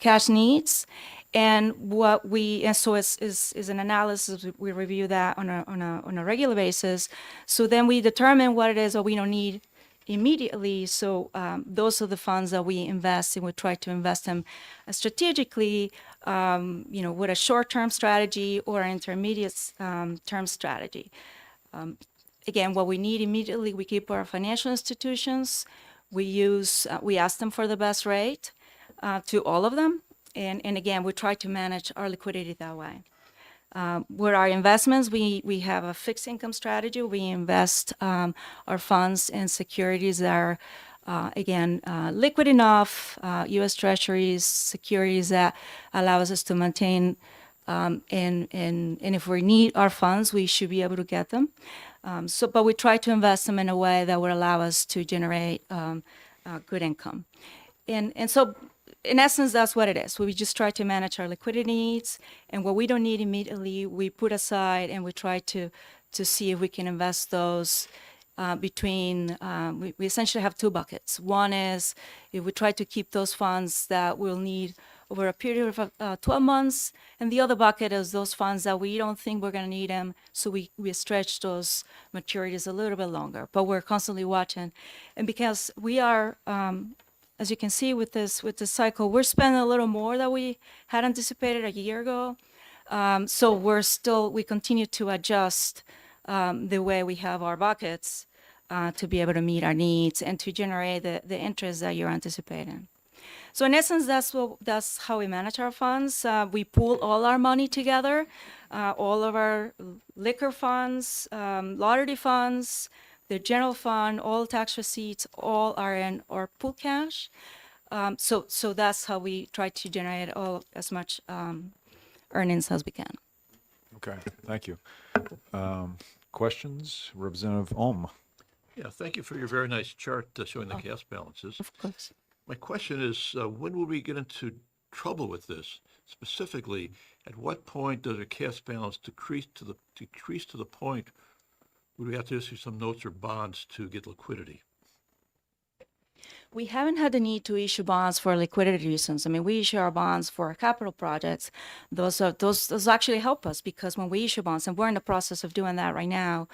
cash needs, and so is an analysis. We review that on a regular basis. So then we determine what it is that we don't need immediately. So those are the funds that we invest, and we try to invest them strategically, with a short-term strategy or an intermediate term strategy. Again, what we need immediately, we keep our financial institutions. We ask them for the best rate to all of them. And again, we try to manage our liquidity that way. With our investments, we have a fixed income strategy. We invest our funds in securities that are, liquid enough, U.S. Treasuries, securities that allows us to maintain, and if we need our funds, we should be able to get them. But we try to invest them in a way that would allow us to generate good income. And so, in essence, that's what it is. We just try to manage our liquidity needs, and what we don't need immediately, we put aside, and we try to see if we can invest those between. We essentially have two buckets. One is if we try to keep those funds that we'll need over a period of 12 months, and the other bucket is those funds that we don't think we're going to need them, so we stretch those maturities a little bit longer. But we're constantly watching, and because we are. As you can see with this cycle, we're spending a little more than we had anticipated a year ago. So we continue to adjust the way we have our buckets to be able to meet our needs and to generate the interest that you're anticipating. So in essence, that's how we manage our funds. We pool all our money together, all of our liquor funds, lottery funds, the general fund, all tax receipts, all are in our pool cash. So that's how we try to generate as much earnings as we can. Okay, thank you. Questions? Representative Ohm. Yeah, thank you for your very nice chart showing the cash balances. Of course. My question is, when will we get into trouble with this? Specifically, at what point does a cash balance decrease to the point where we have to issue some notes or bonds to get liquidity? We haven't had the need to issue bonds for liquidity reasons. I mean, we issue our bonds for our capital projects. Those actually help us because when we issue bonds, and we're in the process of doing that right now,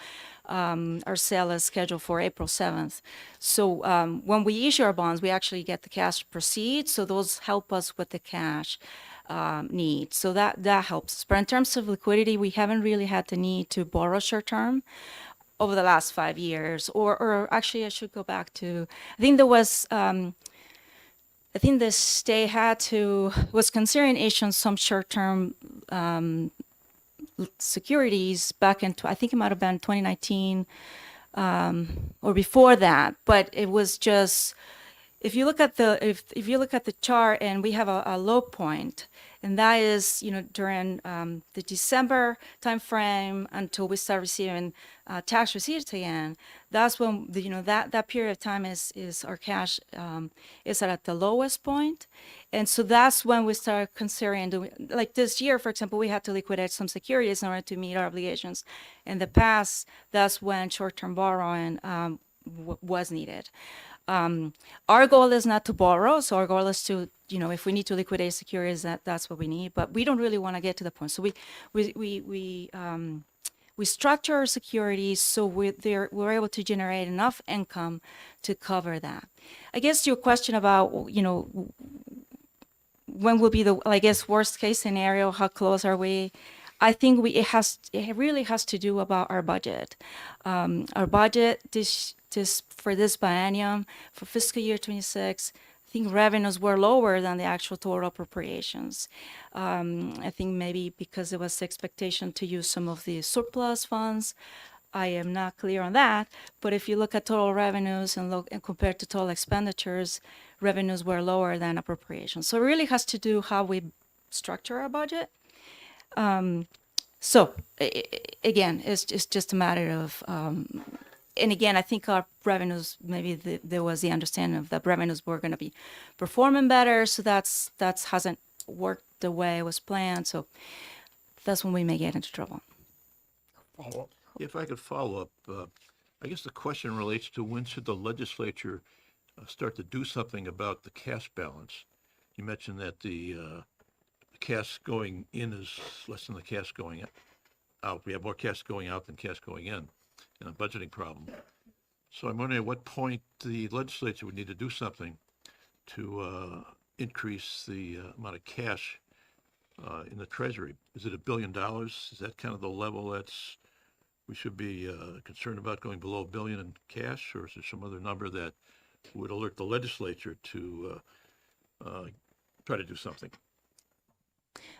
our sale is scheduled for April 7th. So when we issue our bonds, we actually get the cash proceeds. So those help us with the cash need. So that helps us. But in terms of liquidity, we haven't really had the need to borrow short term over the last 5 years, or actually I should go back to, I think there was, I think the state was considering issuing some short-term securities back in, I think it might have been 2019 or before that, but it was just, if you look at if you look at the chart, and we have a low point, and that is, during the December timeframe until we start receiving tax receipts again. That's when that period of time is our cash is at the lowest point, and so that's when we start considering doing, like this year, for example, we had to liquidate some securities in order to meet our obligations. In the past, that's when short-term borrowing was needed. Our goal is not to borrow, so our goal is to, if we need to liquidate securities, that's what we need. But we don't really want to get to the point. So we structure our securities so we're able to generate enough income to cover that. I guess your question about, when will be the, worst case scenario? How close are we? I think it really has to do about our budget. Our budget for this biennium, for fiscal year 26, I think revenues were lower than the actual total appropriations. I think maybe because there was the expectation to use some of the surplus funds. I am not clear on that, but if you look at total revenues and compared to total expenditures, revenues were lower than appropriations. So it really has to do how we structure our budget. So again, it's just a matter of, and again, I think our revenues, maybe there was the understanding of that revenues were going to be performing better. So that's hasn't worked the way it was planned. So that's when we may get into trouble. If I could follow up, I guess the question relates to when should the legislature start to do something about the cash balance? You mentioned that the cash going in is less than the cash going out. We have more cash going out than cash going in a budgeting problem. So I'm wondering at what point the legislature would need to do something to increase the amount of cash in the Treasury. Is it $1 billion? Is that kind of the level we should be concerned about, going below $1 billion in cash, or is there some other number that would alert the legislature to try to do something?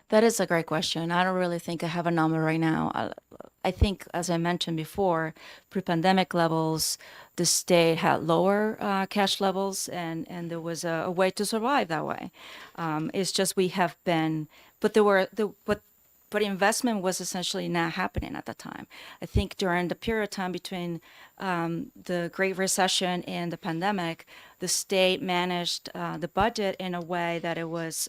That is a great question. I don't really think I have a number right now. I think, as I mentioned before, pre-pandemic levels, the state had lower cash levels, and there was a way to survive that way. It's just we have been, but investment was essentially not happening at the time. I think during the period of time between the Great Recession and the pandemic, the state managed the budget in a way that it was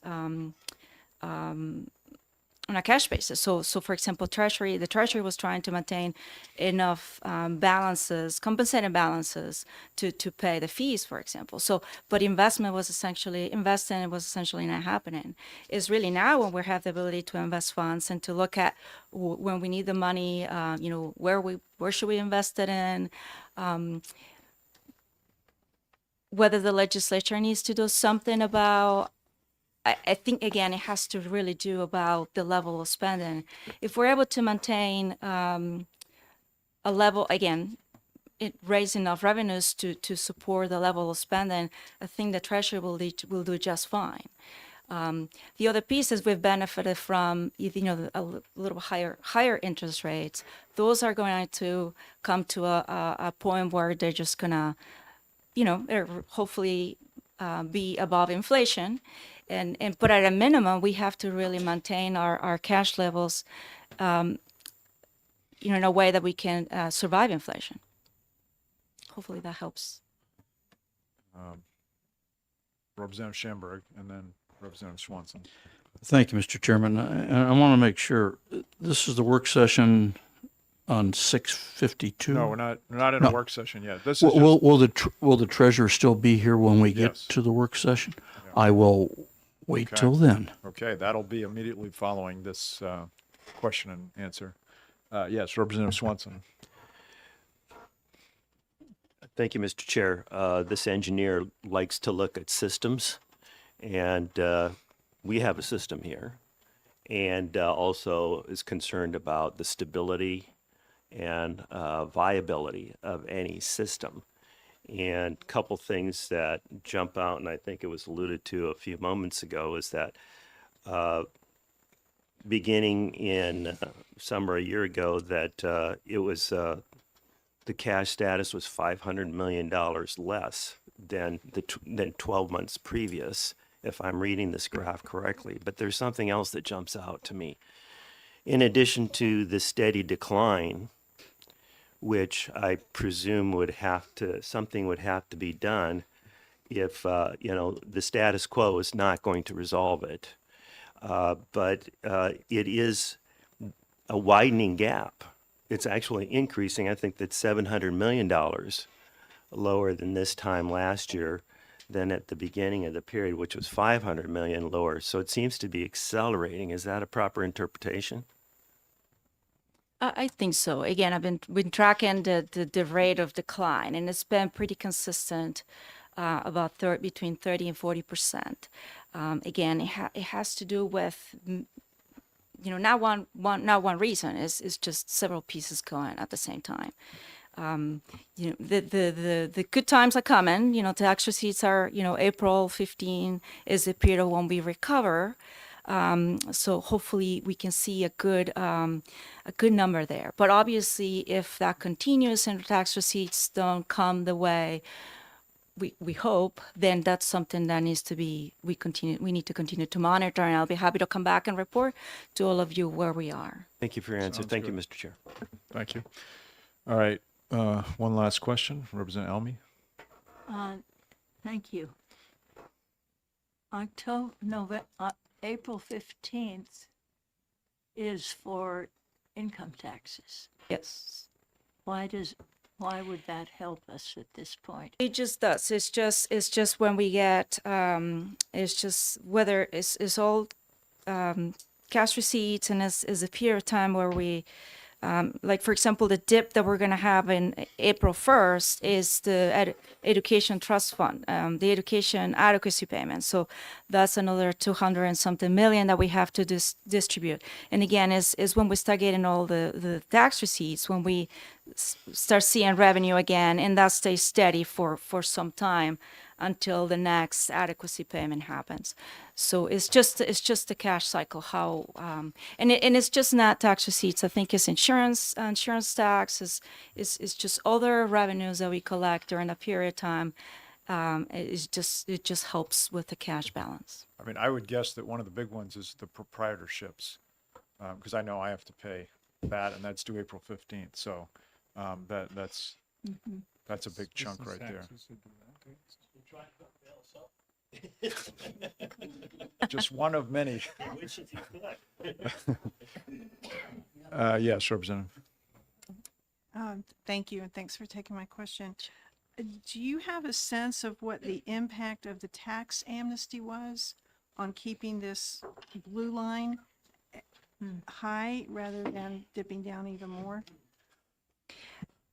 on a cash basis. So for example, the Treasury was trying to maintain enough compensating balances to pay the fees, for example. But investment was essentially not happening. It's really now when we have the ability to invest funds and to look at when we need the money, where should we invest it in, whether the legislature needs to do something about. I think, again, it has to really do about the level of spending. If we're able to maintain a level, again, raise enough revenues to support the level of spending, I think the Treasury will do just fine. The other piece is we've benefited from, a little higher interest rates. Those are going to come to a point where they're just going to, hopefully be above inflation. But at a minimum, we have to really maintain our cash levels in a way that we can survive inflation. Hopefully that helps. Representative Schamberg and then Representative Swanson. Thank you, Mr. Chairman. I want to make sure, this is the work session on 6:52? No, we're not in No. a work session yet. This is just, Will the treasurer still be here when we get Yes. to the work session? I will wait Okay. till then. okay, that'll be immediately following this question and answer. Yes, Representative Swanson. Thank you, Mr. Chair. This engineer likes to look at systems, and we have a system here, and also is concerned about the stability and viability of any system. And a couple things that jump out, and I think it was alluded to a few moments ago, is that beginning in summer a year ago, that it was the cash status was $500 million less than than 12 months previous, if I'm reading this graph correctly. But there's something else that jumps out to me. In addition to the steady decline, which I presume something would have to be done if, the status quo is not going to resolve it. But it is a widening gap. It's actually increasing. I think that's $700 million lower than this time last year than at the beginning of the period, which was 500 million lower. So it seems to be accelerating. Is that a proper interpretation? I think so. Again, I've been tracking the rate of decline, and it's been pretty consistent, about between 30 and 40%. Again, it has to do with not one reason. It's just several pieces going at the same time. The good times are coming. Tax receipts are, April 15 is the period when we recover. So hopefully we can see a good number there. But obviously, if that continues and tax receipts don't come the way we hope, then that's something that needs to be we need to continue to monitor, and I'll be happy to come back and report to all of you where we are. Thank you for your answer. Sounds Thank good. you, Mr. Chair. Thank you. All right, one last question, Representative Elmy. Thank you. April 15th is for income taxes. Yes. Why would that help us at this point? It just does. It's just when we get, it's just whether it's all cash receipts, and is a period of time where we, like for example, the dip that we're going to have in April 1st is the education trust fund, the education adequacy payment. So that's another 200 and something million that we have to distribute. And again, is when we start getting all the tax receipts, when we start seeing revenue again, and that stays steady for some time until the next adequacy payment happens. So it's just the cash cycle, how and it's just not tax receipts. I think it's insurance tax, is just other revenues that we collect during a period of time. It just helps with the cash balance. I mean, I would guess that one of the big ones is the proprietorships, because I know I have to pay that, and that's due April 15th. So that's a big chunk right there. Just one of many. Yes, Representative. Thank you, and thanks for taking my question. Do you have a sense of what the impact of the tax amnesty was on keeping this blue line high rather than dipping down even more?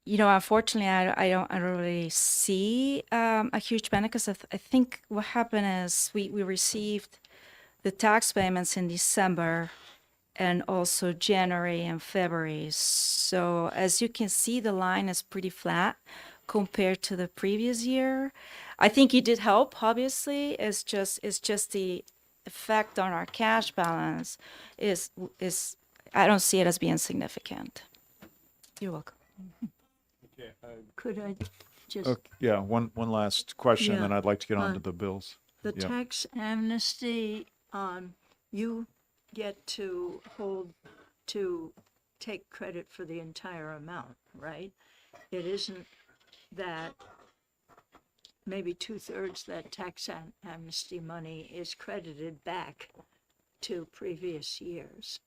Unfortunately, I don't really see a huge benefit, because I think what happened is we received the tax payments in December and also January and February. So as you can see, the line is pretty flat compared to the previous year. I think it did help, obviously. It's just the effect on our cash balance is I don't see it as being significant. You're welcome. Could I just Okay, yeah, one last question, Yeah. then I'd like to get on to Uh, the bills. the yeah. tax amnesty, you get to take credit for the entire amount, right? It isn't that maybe 2/3 that tax amnesty money is credited back to previous years.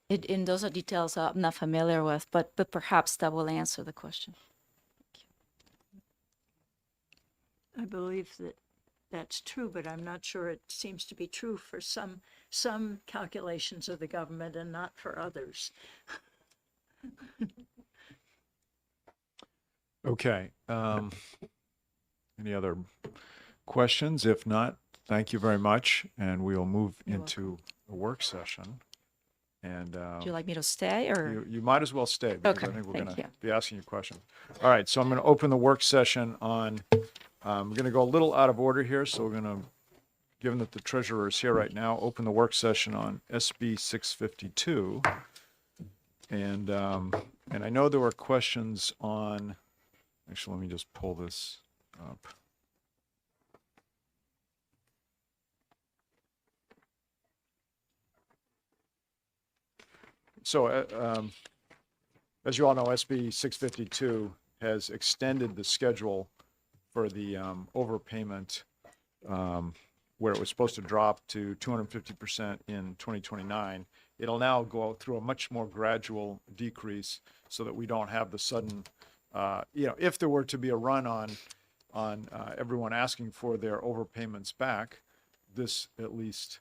And those are details I'm not familiar with, but perhaps that will answer the question. I believe that that's true, but I'm not sure it seems to be true for some calculations of the government and not for others. Okay, any other questions? If not, thank you very much, and we'll move You're into a work session. And Would you like me to stay or? you might as well stay, because I Okay, think we're thank gonna you. be asking you questions. All right, so I'm gonna open the work session on, we're gonna go a little out of order here, so we're gonna, given that the treasurer is here right now, open the work session on SB 652. And I know there were questions on, actually, let me just pull this up. So, as you all know, SB 652 has extended the schedule for the overpayment, where it was supposed to drop to 250% in 2029. It'll now go through a much more gradual decrease so that we don't have the sudden, if there were to be a run on everyone asking for their overpayments back, this at least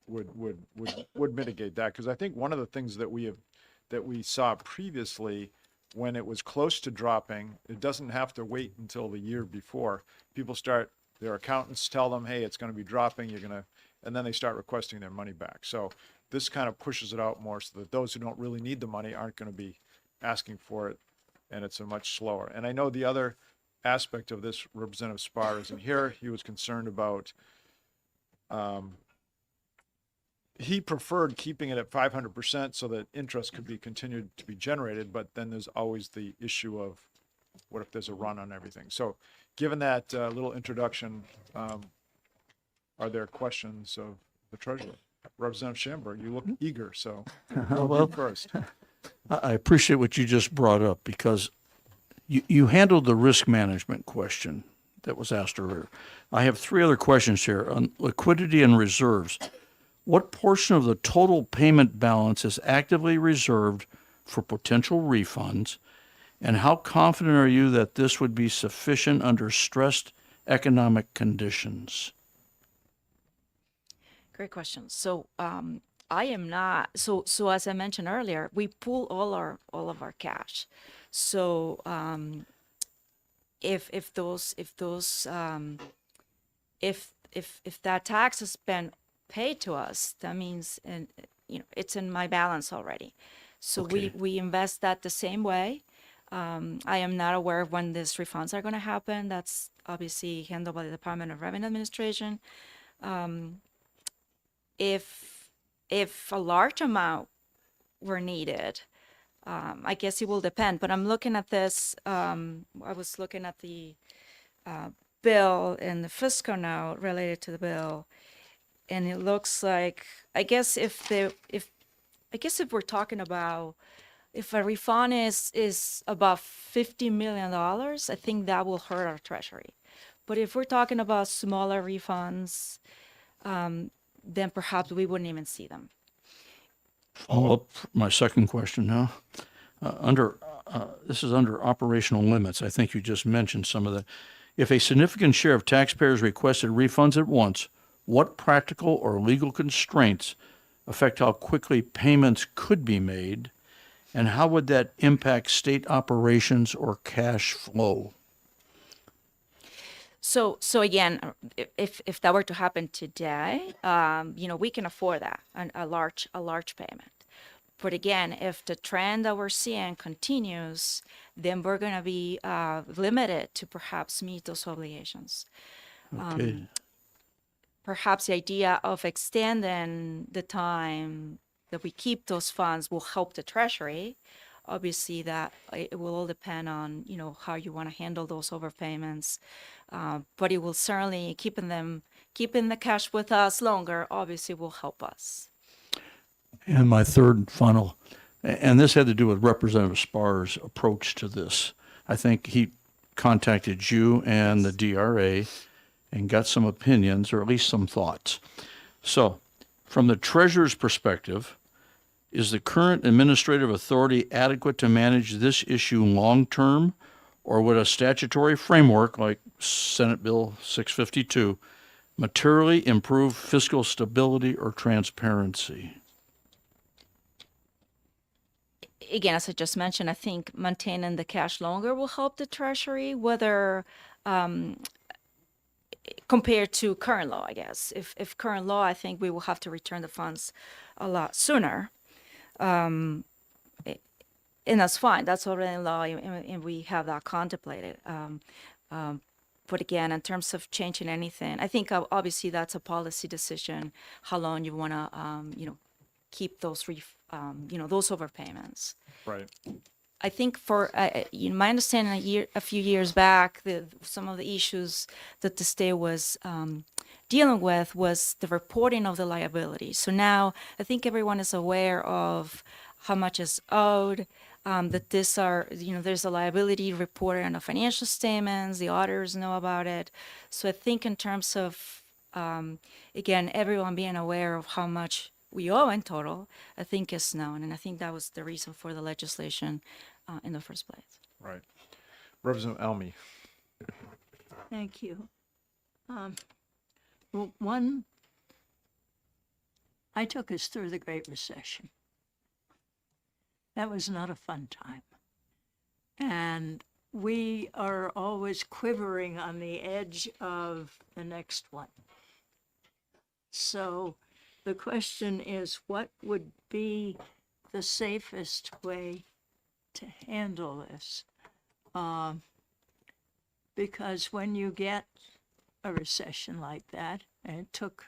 would mitigate that. Because I think one of the things that we saw previously, when it was close to dropping, it doesn't have to wait until the year before. People start, their accountants tell them, hey, it's going to be dropping, and then they start requesting their money back. So this kind of pushes it out more so that those who don't really need the money aren't going to be asking for it, and it's a much slower. And I know the other aspect of this, Representative Spar isn't here. He was concerned about, he preferred keeping it at 500% so that interest could be continued to be generated, but then there's always the issue of what if there's a run on everything. So given that little introduction, are there questions of the treasurer? Representative Schamberg, you look eager, so Well, first. I appreciate what you just brought up, because you handled the risk management question that was asked earlier. I have three other questions here on liquidity and reserves. What portion of the total payment balance is actively reserved for potential refunds? And how confident are you that this would be sufficient under stressed economic conditions? Great question. So I am not. So as I mentioned earlier, we pull all of our cash. So if that tax has been paid to us, that means it's in my balance already. So Okay. we invest that the same way. I am not aware of when these refunds are going to happen. That's obviously handled by the Department of Revenue Administration. If a large amount were needed, I guess it will depend. But I'm looking at this. I was looking at the bill and the fiscal note related to the bill, and it looks like if we're talking about if a refund is above $50 million, I think that will hurt our treasury. But if we're talking about smaller refunds, then perhaps we wouldn't even see them. Follow up my second question now. This is under operational limits. I think you just mentioned some of the. If a significant share of taxpayers requested refunds at once, what practical or legal constraints affect how quickly payments could be made, and how would that impact state operations or cash flow? So again, if that were to happen today, we can afford that, a large payment. But again, if the trend that we're seeing continues, then we're going to be limited to perhaps meet those obligations. Okay. Perhaps the idea of extending the time that we keep those funds will help the Treasury. Obviously, that it will all depend on, how you want to handle those overpayments. But it will certainly keeping the cash with us longer, obviously will help us. And my third and final, and this had to do with Representative Sparr's approach to this. I think he contacted you and the DRA and got some opinions, or at least some thoughts. So, from the treasurer's perspective, is the current administrative authority adequate to manage this issue long-term, or would a statutory framework like Senate Bill 652 materially improve fiscal stability or transparency? Again, as I just mentioned, I think maintaining the cash longer will help the Treasury, whether compared to current law, I guess. If current law, I think we will have to return the funds a lot sooner. And that's fine. That's already in law, and we have that contemplated. But again, in terms of changing anything, I think obviously that's a policy decision, how long you want to, keep those those overpayments. Right. I think for my understanding, a few years back, some of the issues that the state was dealing with was the reporting of the liability. So now I think everyone is aware of how much is owed. That there's a liability reported on the financial statements. The auditors know about it. So I think in terms of again, everyone being aware of how much we owe in total, I think is known, and I think that was the reason for the legislation in the first place. Right. Representative Elmy. Thank you. Well, one, I took us through the Great Recession. That was not a fun time. And we are always quivering on the edge of the next one. So the question is, what would be the safest way to handle this? Because when you get a recession like that, and it took,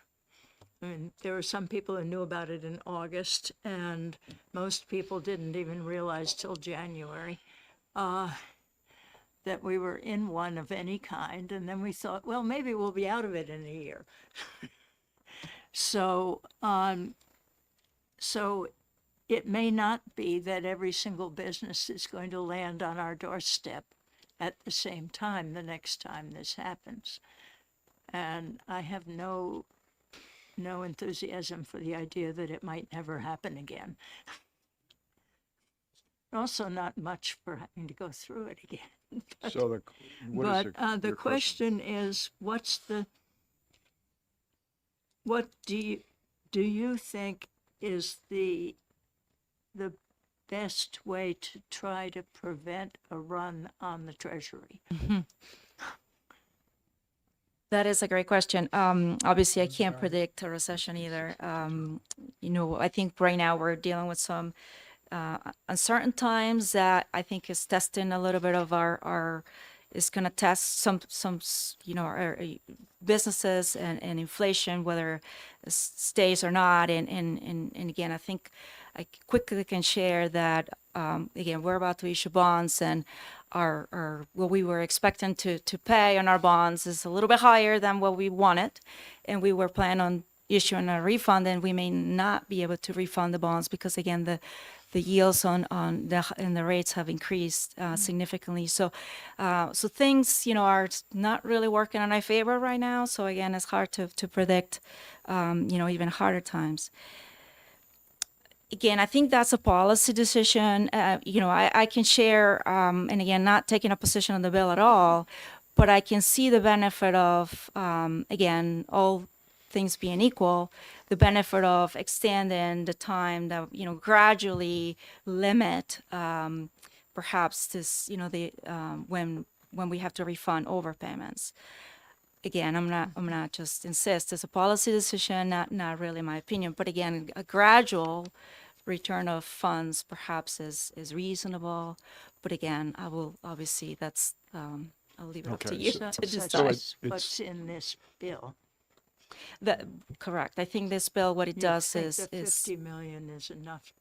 there were some people who knew about it in August, and most people didn't even realize till January that we were in one of any kind. And then we thought, well, maybe we'll be out of it in a year. So it may not be that every single business is going to land on our doorstep at the same time the next time this happens. And I have no enthusiasm for the idea that it might never happen again. Also not much for having to go through it again. So The question is, what do you think is the best way to try to prevent a run on the Treasury? That is a great question. Obviously, I can't predict a recession either. I think right now we're dealing with some uncertain times that I think is testing a little bit of is going to test some our businesses and inflation, whether it stays or not. And again, I think I quickly can share that, again, we're about to issue bonds, and our what we were expecting to pay on our bonds is a little bit higher than what we wanted. And we were planning on issuing a refund, and we may not be able to refund the bonds because, again, the yields and the rates have increased significantly. So things, are not really working in our favor right now. So again, it's hard to predict, even harder times. Again, I think that's a policy decision. I can share, and again, not taking a position on the bill at all, but I can see the benefit of, again, all things being equal, the benefit of extending the time that, gradually limit perhaps this, when we have to refund overpayments. Again, I'm not just insist. It's a policy decision, not really my opinion. But again, a gradual return of funds perhaps is reasonable. But again, I will obviously I'll leave it up to you to decide. What's in this bill? Correct. I think this bill, what it does think is the 50 million is enough.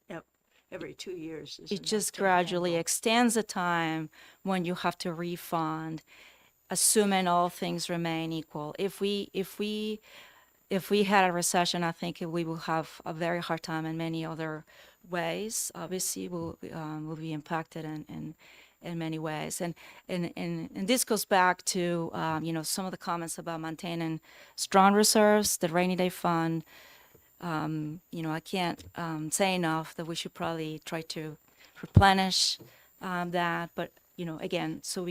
Yep. every 2 years is it enough just to gradually handle. extends the time when you have to refund, assuming all things remain equal. If we had a recession, I think we will have a very hard time in many other ways. Obviously, will be impacted in many ways. And this goes back to some of the comments about maintaining strong reserves, the rainy day fund. I can't say enough that we should probably try to replenish that. But again, so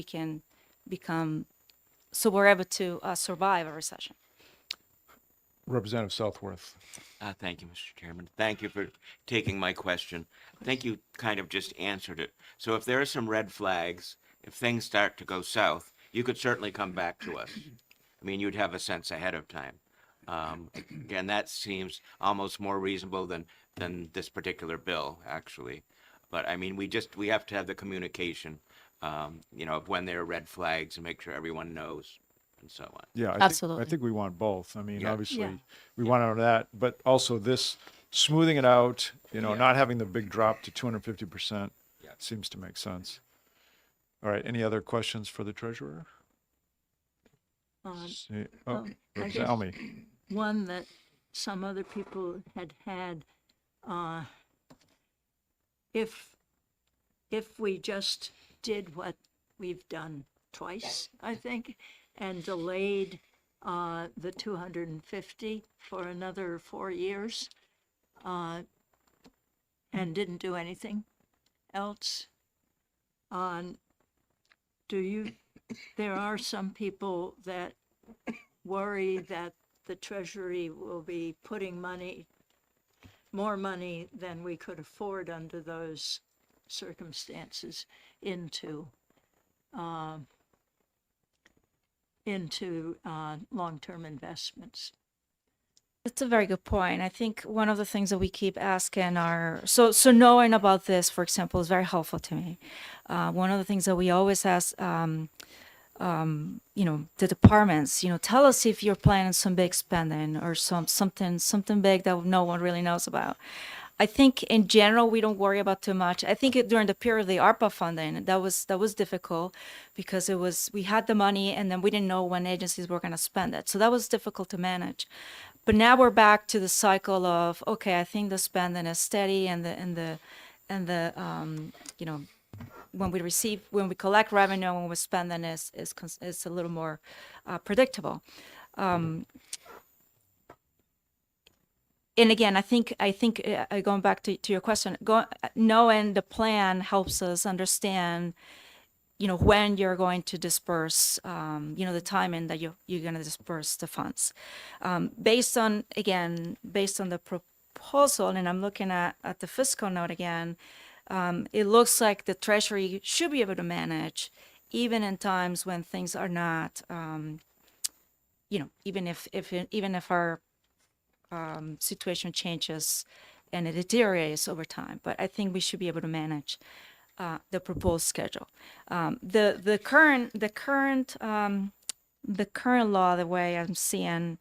we're able to survive a recession. Representative Southworth. Thank you, Mr. Chairman. Thank you for taking my question. I think you kind of just answered it. So if there are some red flags, if things start to go south, you could certainly come back to us. I mean, you'd have a sense ahead of time. Again, that seems almost more reasonable than this particular bill, actually. But I mean, we have to have the communication, of when there are red flags and make sure everyone knows and so on. Yeah, Absolutely. I think we want both. I mean, Yeah. obviously, Yeah. we want to know that, but also this smoothing it out, Yeah. not having the big drop to 250% Yeah. seems to make sense. All right, any other questions for the treasurer? I Representative guess- Almy. One that some other people had, if we just did what we've done twice, I think, and delayed the 250 for another 4 years, and didn't do anything else, there are some people that worry that the Treasury will be putting more money than we could afford under those circumstances into long-term investments. That's a very good point. I think one of the things that we keep asking so knowing about this, for example, is very helpful to me. One of the things that we always ask, the departments, tell us if you're planning some big spending or something big that no one really knows about. I think in general we don't worry about too much. I think during the period of the ARPA funding, that was difficult because we had the money and then we didn't know when agencies were going to spend it. So that was difficult to manage. But now we're back to the cycle of, okay, I think the spending is steady and when we collect revenue, when we spend, then is a little more predictable. And again, I think going back to your question, knowing the plan helps us understand, when you're going to disperse, the timing that you're going to disperse the funds. Based on the proposal, and I'm looking at the fiscal note again, it looks like the Treasury should be able to manage, even in times when things are not, even if our situation changes and it deteriorates over time. But I think we should be able to manage the proposed schedule. The current law, the way I'm seeing,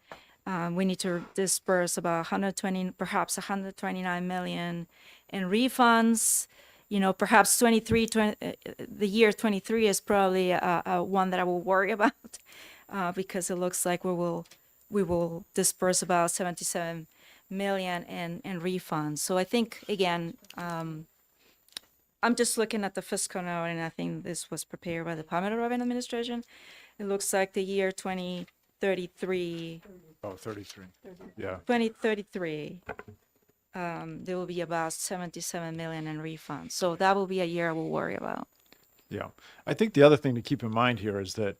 we need to disperse about perhaps 129 million in refunds. Perhaps the year 23 is probably one that I will worry about because it looks like we will disperse about 77 million in refunds. So I think, again, I'm just looking at the fiscal note, and I think this was prepared by the Department of Revenue Administration. It looks like the year 2033. Oh, 33. Yeah. 2033. There will be about 77 million in refunds. So that will be a year I will worry about. Yeah. I think the other thing to keep in mind here is that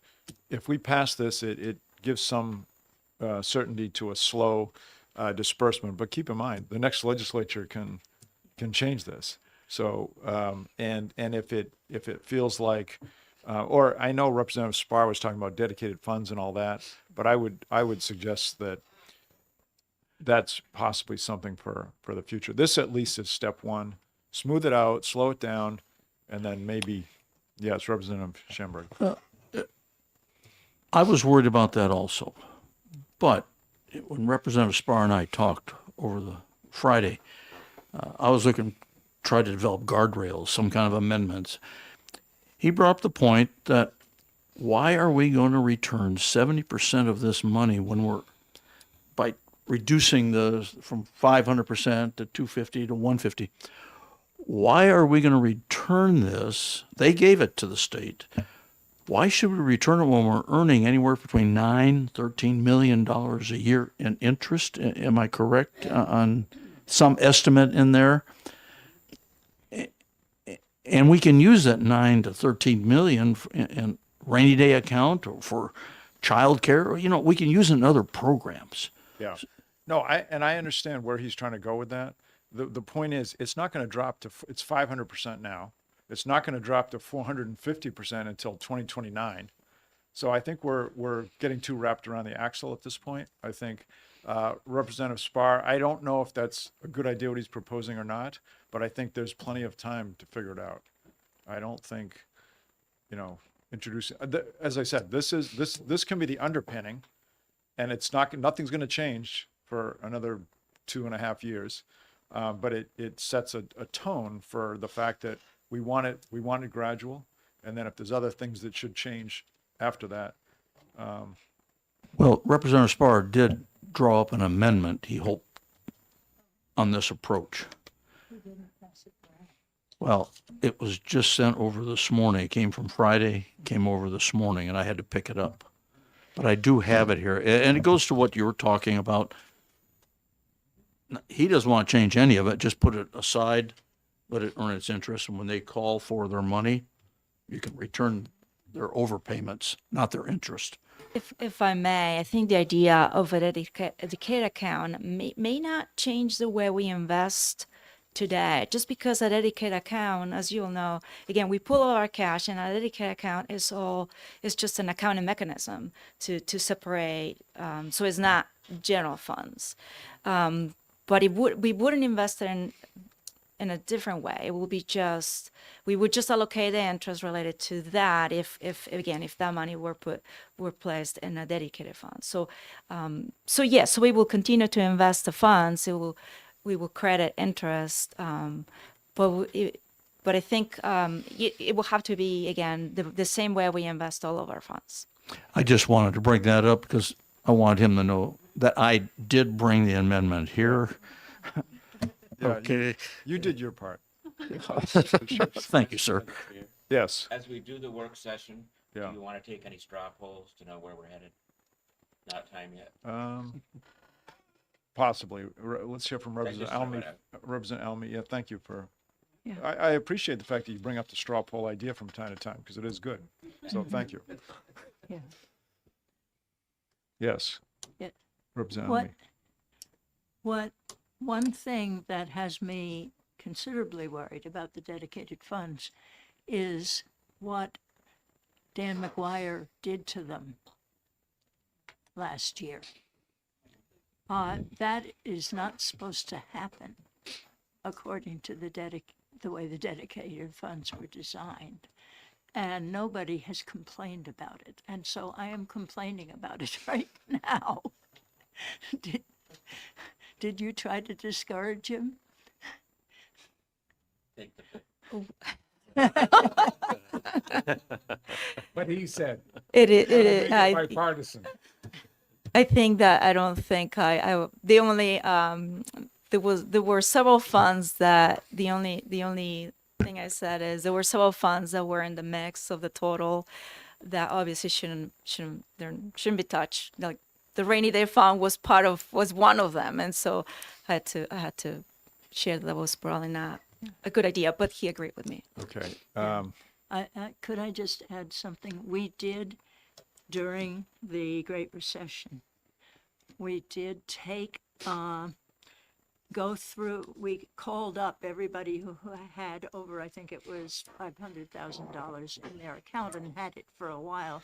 if we pass this, it gives some certainty to a slow disbursement. But keep in mind, the next legislature can change this. So, and if it feels like, or I know Representative Spar was talking about dedicated funds and all that, but I would suggest that that's possibly something for the future. This at least is step one. Smooth it out, slow it down, and then maybe, yes, Representative Schamberg. I was worried about that also. But when Representative Spar and I talked over the Friday, I was try to develop guardrails, some kind of amendments. He brought up the point that why are we going to return 70% of this money when we're, by reducing from 500% to 250 to 150, why are we going to return this? They gave it to the state. Why should we return it when we're earning anywhere between $13 million a year in interest? Am I correct on some estimate in there? And we can use that 9 to 13 million in rainy day account or for childcare. You know, we can use it in other programs. Yeah. No, I understand where he's trying to go with that. The point is, it's not going to drop to, it's 500% now. It's not going to drop to 450% until 2029. So I think we're getting too wrapped around the axle at this point. I think Representative Spar, I don't know if that's a good idea what he's proposing or not, but I think there's plenty of time to figure it out. I don't think, introducing, as I said, this can be the underpinning, and nothing's going to change for another 2.5 years. But it sets a tone for the fact that we want it gradual, and then if there's other things that should change after that. Well, Representative Spar did draw up an amendment, he hoped, on this approach. Well, it was just sent over this morning. It came from Friday, came over this morning, and I had to pick it up. But I do have it here, and it goes to what you were talking about. He doesn't want to change any of it, just put it aside, let it earn its interest, and when they call for their money, you can return their overpayments, not their interest. If I may, I think the idea of an dedicated account may not change the way we invest today. Just because a dedicated account, as you all know, again, we pull all our cash, and a dedicated account is just an accounting mechanism to separate. So it's not general funds. But we wouldn't invest it in a different way. It will be we would just allocate the interest related to that if that money were placed in a dedicated fund. So yes, so we will continue to invest the funds. We will credit interest, but I think it will have to be, again, the same way we invest all of our funds. I just wanted to bring that up because I want him to know that I did bring the amendment here. Yeah, Okay. You did your part. Thank you, sir. Yes. As we do the work session, Yeah. do you want to take any straw polls to know where we're headed? Not time yet. Possibly. Let's hear from I just Representative threw Almy. it out. Representative Almy, yeah, thank you for. Yeah. I appreciate the fact that you bring up the straw poll idea from time to time because it is good. So thank you. Yeah. Yes. Yeah. Representative Almy. One thing that has me considerably worried about the dedicated funds is what Dan McGuire did to them last year. That is not supposed to happen according to the way the dedicated funds were designed. And nobody has complained about it. And so I am complaining about it right now. Did you try to discourage him? Take the What he said. It Make is. bipartisan. I think that I don't think the only there were several funds that the only thing I said is there were several funds that were in the mix of the total that obviously shouldn't be touched. Like the rainy day fund was one of them, and so I had to share that was probably not a good idea, but he agreed with me. Okay. Could I just add something? We did, during the Great Recession, we did go through, we called up everybody who had over, I think it was $500,000 in their account and had it for a while,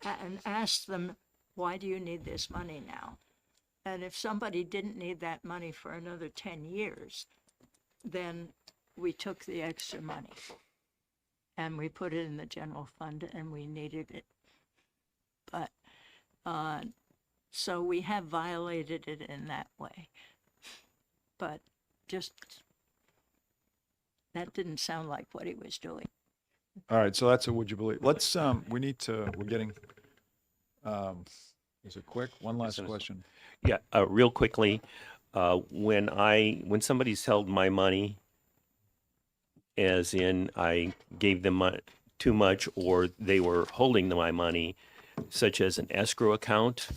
and asked them, why do you need this money now? And if somebody didn't need that money for another 10 years, then we took the extra money and we put it in the general fund, and we needed it. But, so we have violated it in that way. But just That didn't sound like what he was doing. All right, so that's a would you believe. Let's, we're getting, is it quick? One last question. Yeah, real quickly, when somebody's held my money, as in I gave them too much or they were holding my money, such as an escrow account,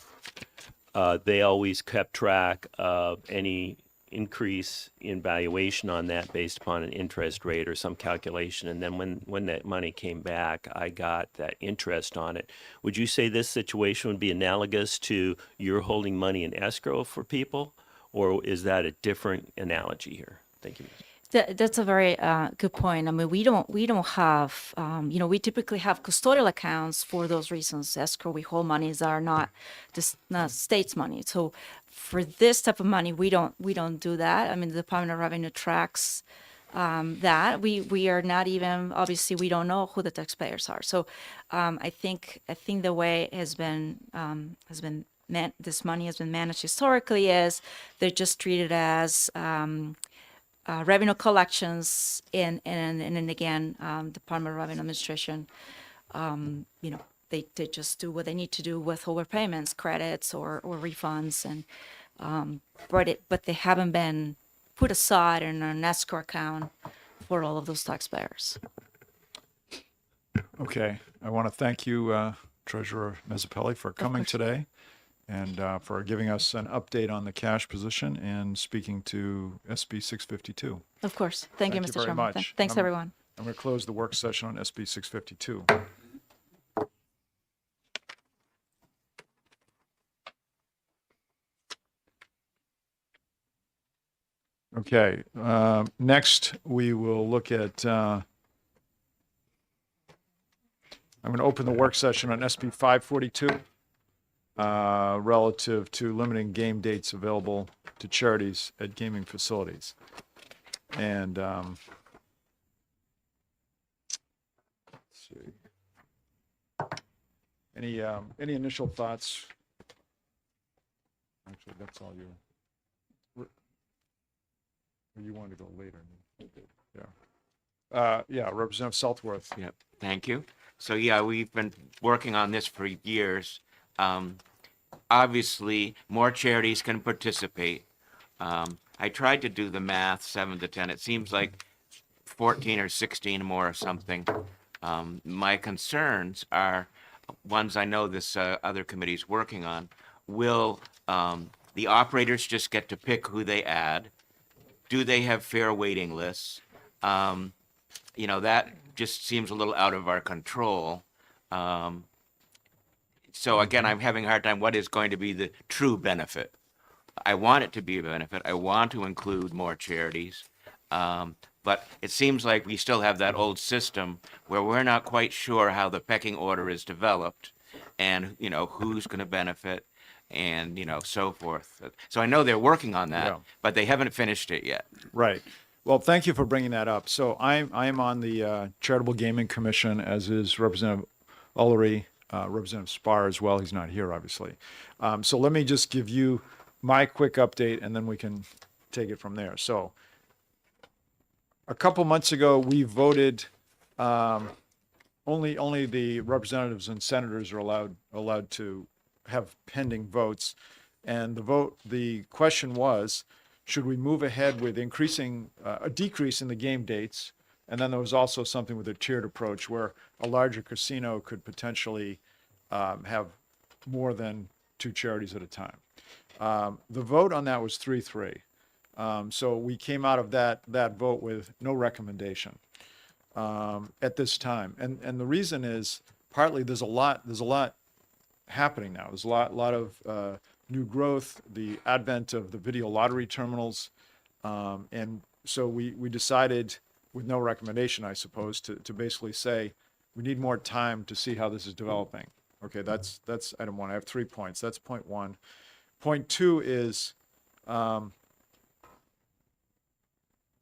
they always kept track of any increase in valuation on that based upon an interest rate or some calculation. And then when that money came back, I got that interest on it. Would you say this situation would be analogous to you're holding money in escrow for people, or is that a different analogy here? Thank you. That's a very good point. I mean, we don't have, we typically have custodial accounts for those reasons. Escrow, we hold monies that are not state's money. So for this type of money, we don't do that. I mean, the Department of Revenue tracks that. We are not even, obviously, we don't know who the taxpayers are. So I think the way it has been this money has been managed historically is they're just treated as revenue collections, and then again, Department of Revenue Administration, they just do what they need to do with overpayments, credits, or refunds, and but they haven't been put aside in an escrow account for all of those taxpayers. Okay, I want to thank you, Treasurer Mezzapelli, for coming today and for giving us an update on the cash position and speaking to SB 652. Of course. Thank you, Mr. very Chairman. much. Thanks, everyone. I'm going to close the work session on SB 652. Okay, next we will look at, I'm going to open the work session on SB 542 relative to limiting game dates available to charities at gaming facilities. And let's see. Any initial thoughts? Actually, that's all you. Or you wanted to go later? Yeah. Yeah, Representative Southworth. Yep, thank you. So yeah, we've been working on this for years. Obviously, more charities can participate. I tried to do the math, 7 to 10. It seems like 14 or 16 more or something. My concerns are ones I know this other committee is working on. Will the operators just get to pick who they add? Do they have fair waiting lists? That just seems a little out of our control. So again, I'm having a hard time. What is going to be the true benefit? I want it to be a benefit. I want to include more charities. But it seems like we still have that old system where we're not quite sure how the pecking order is developed and, who's going to benefit and, so forth. So I know they're working on that, but they haven't finished it yet. Right. Well, thank you for bringing that up. So I'm on the Charitable Gaming Commission, as is Representative Ullery, Representative Spar as well. He's not here, obviously. So let me just give you my quick update, and then we can take it from there. So a couple months ago, we voted. Only the representatives and senators are allowed to have pending votes, and the question was, should we move ahead with increasing a decrease in the game dates? And then there was also something with a tiered approach where a larger casino could potentially have more than 2 charities at a time. The vote on that was 3-3. So we came out of that vote with no recommendation at this time. And the reason is partly there's a lot happening now. There's a lot of new growth, the advent of the video lottery terminals. And so we decided, with no recommendation, I suppose, to basically say we need more time to see how this is developing. Okay, that's item 1. I have 3 points. That's point 1. Point 2 is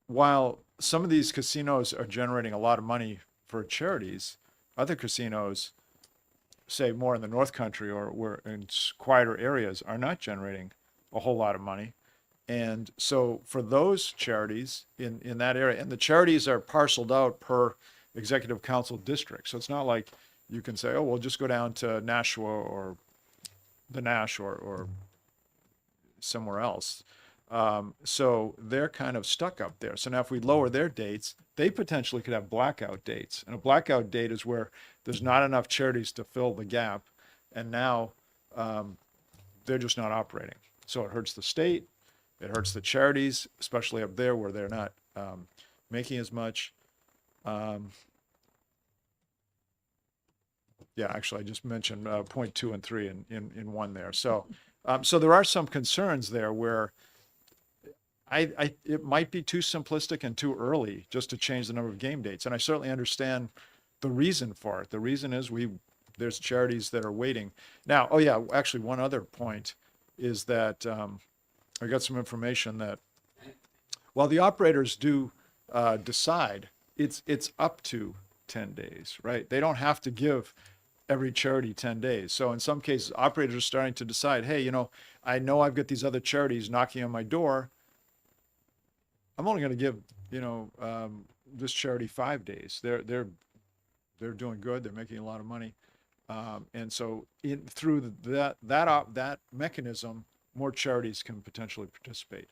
while some of these casinos are generating a lot of money for charities, other casinos, say more in the North Country or in quieter areas, are not generating a whole lot of money. And so for those charities in that area, and the charities are parceled out per executive council district. So it's not like you can say, oh, we'll just go down to Nashua or the Nash or somewhere else. So they're kind of stuck up there. So now if we lower their dates, they potentially could have blackout dates. And a blackout date is where there's not enough charities to fill the gap. And now they're just not operating. So it hurts the state. It hurts the charities, especially up there where they're not making as much. Yeah, actually, I just mentioned point 2 and 3 in one there. So, so there are some concerns there where it might be too simplistic and too early just to change the number of game dates. And I certainly understand the reason for it. The reason is there's charities that are waiting. Now, oh yeah, actually one other point is that I got some information that while the operators do decide, it's up to 10 days, right? They don't have to give every charity 10 days. So in some cases, operators are starting to decide, hey, I know I've got these other charities knocking on my door. I'm only going to give, this charity 5 days. They're doing good. They're making a lot of money. And so through that mechanism, more charities can potentially participate.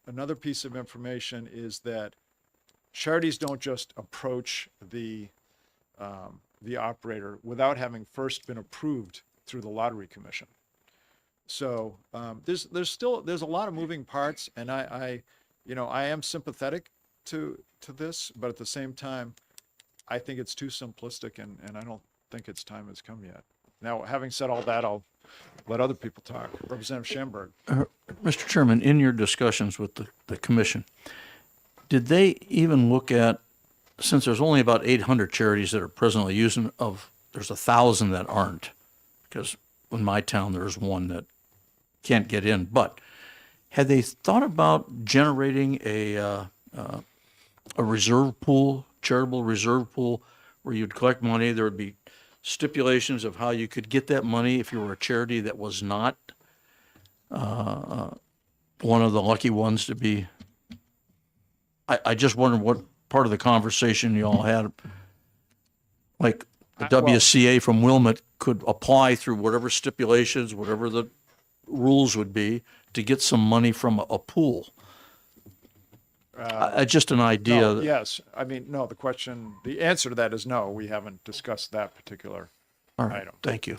Another piece of information is that charities don't just approach the operator without having first been approved through the Lottery Commission. So there's a lot of moving parts, and I am sympathetic to this, but at the same time, I think it's too simplistic, and I don't think its time has come yet. Now, having said all that, I'll let other people talk. Representative Schamberg. Mr. Chairman, in your discussions with the commission, did they even look at, since there's only about 800 charities that are presently using, there's 1,000 that aren't, because in my town, there's one that can't get in, but had they thought about generating a reserve pool, charitable reserve pool, where you'd collect money? There would be stipulations of how you could get that money if you were a charity that was not one of the lucky ones to be. I just wondered what part of the conversation you all had, like the WCA from Wilmot could apply through whatever stipulations, whatever the rules would be, to get some money from a pool. Just an idea. No, yes. I mean, no, the answer to that is no. We haven't discussed that particular All right, item. thank you.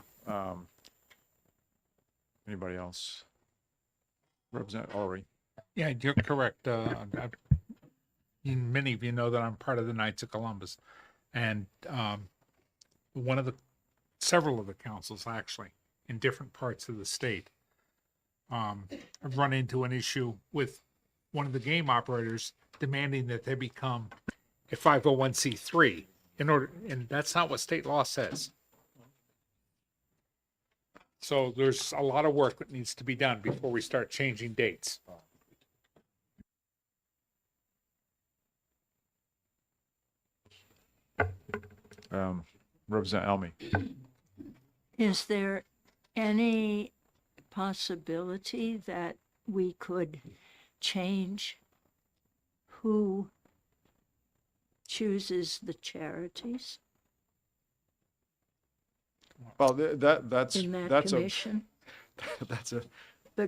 Anybody else? Representative Ulrich. Yeah, you're correct. Many of you know that I'm part of the Knights of Columbus, and several of the councils actually in different parts of the state have run into an issue with one of the game operators demanding that they become a 501c3 and that's not what state law says. So there's a lot of work that needs to be done before we start changing dates. Representative Elmy. Is there any possibility that we could change who chooses the charities Well, that's in that that's commission? Because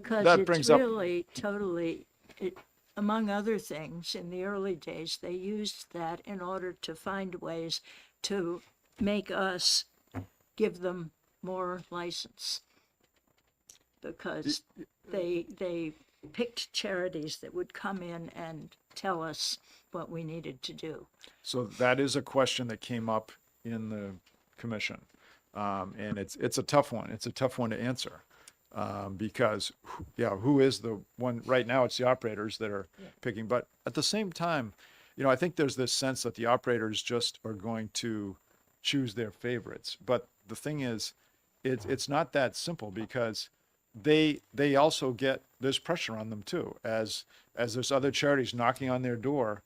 that it's brings up- really totally, among other things, in the early days, they used that in order to find ways to make us give them more license. Because they picked charities that would come in and tell us what we needed to do. So that is a question that came up in the commission. And it's a tough one. It's a tough one to answer. Because who is the one right now? It's the operators that are picking, but at the same time, I think there's this sense that the operators just are going to choose their favorites. But the thing is, it's not that simple, because they also there's pressure on them too, as there's other charities knocking on their door.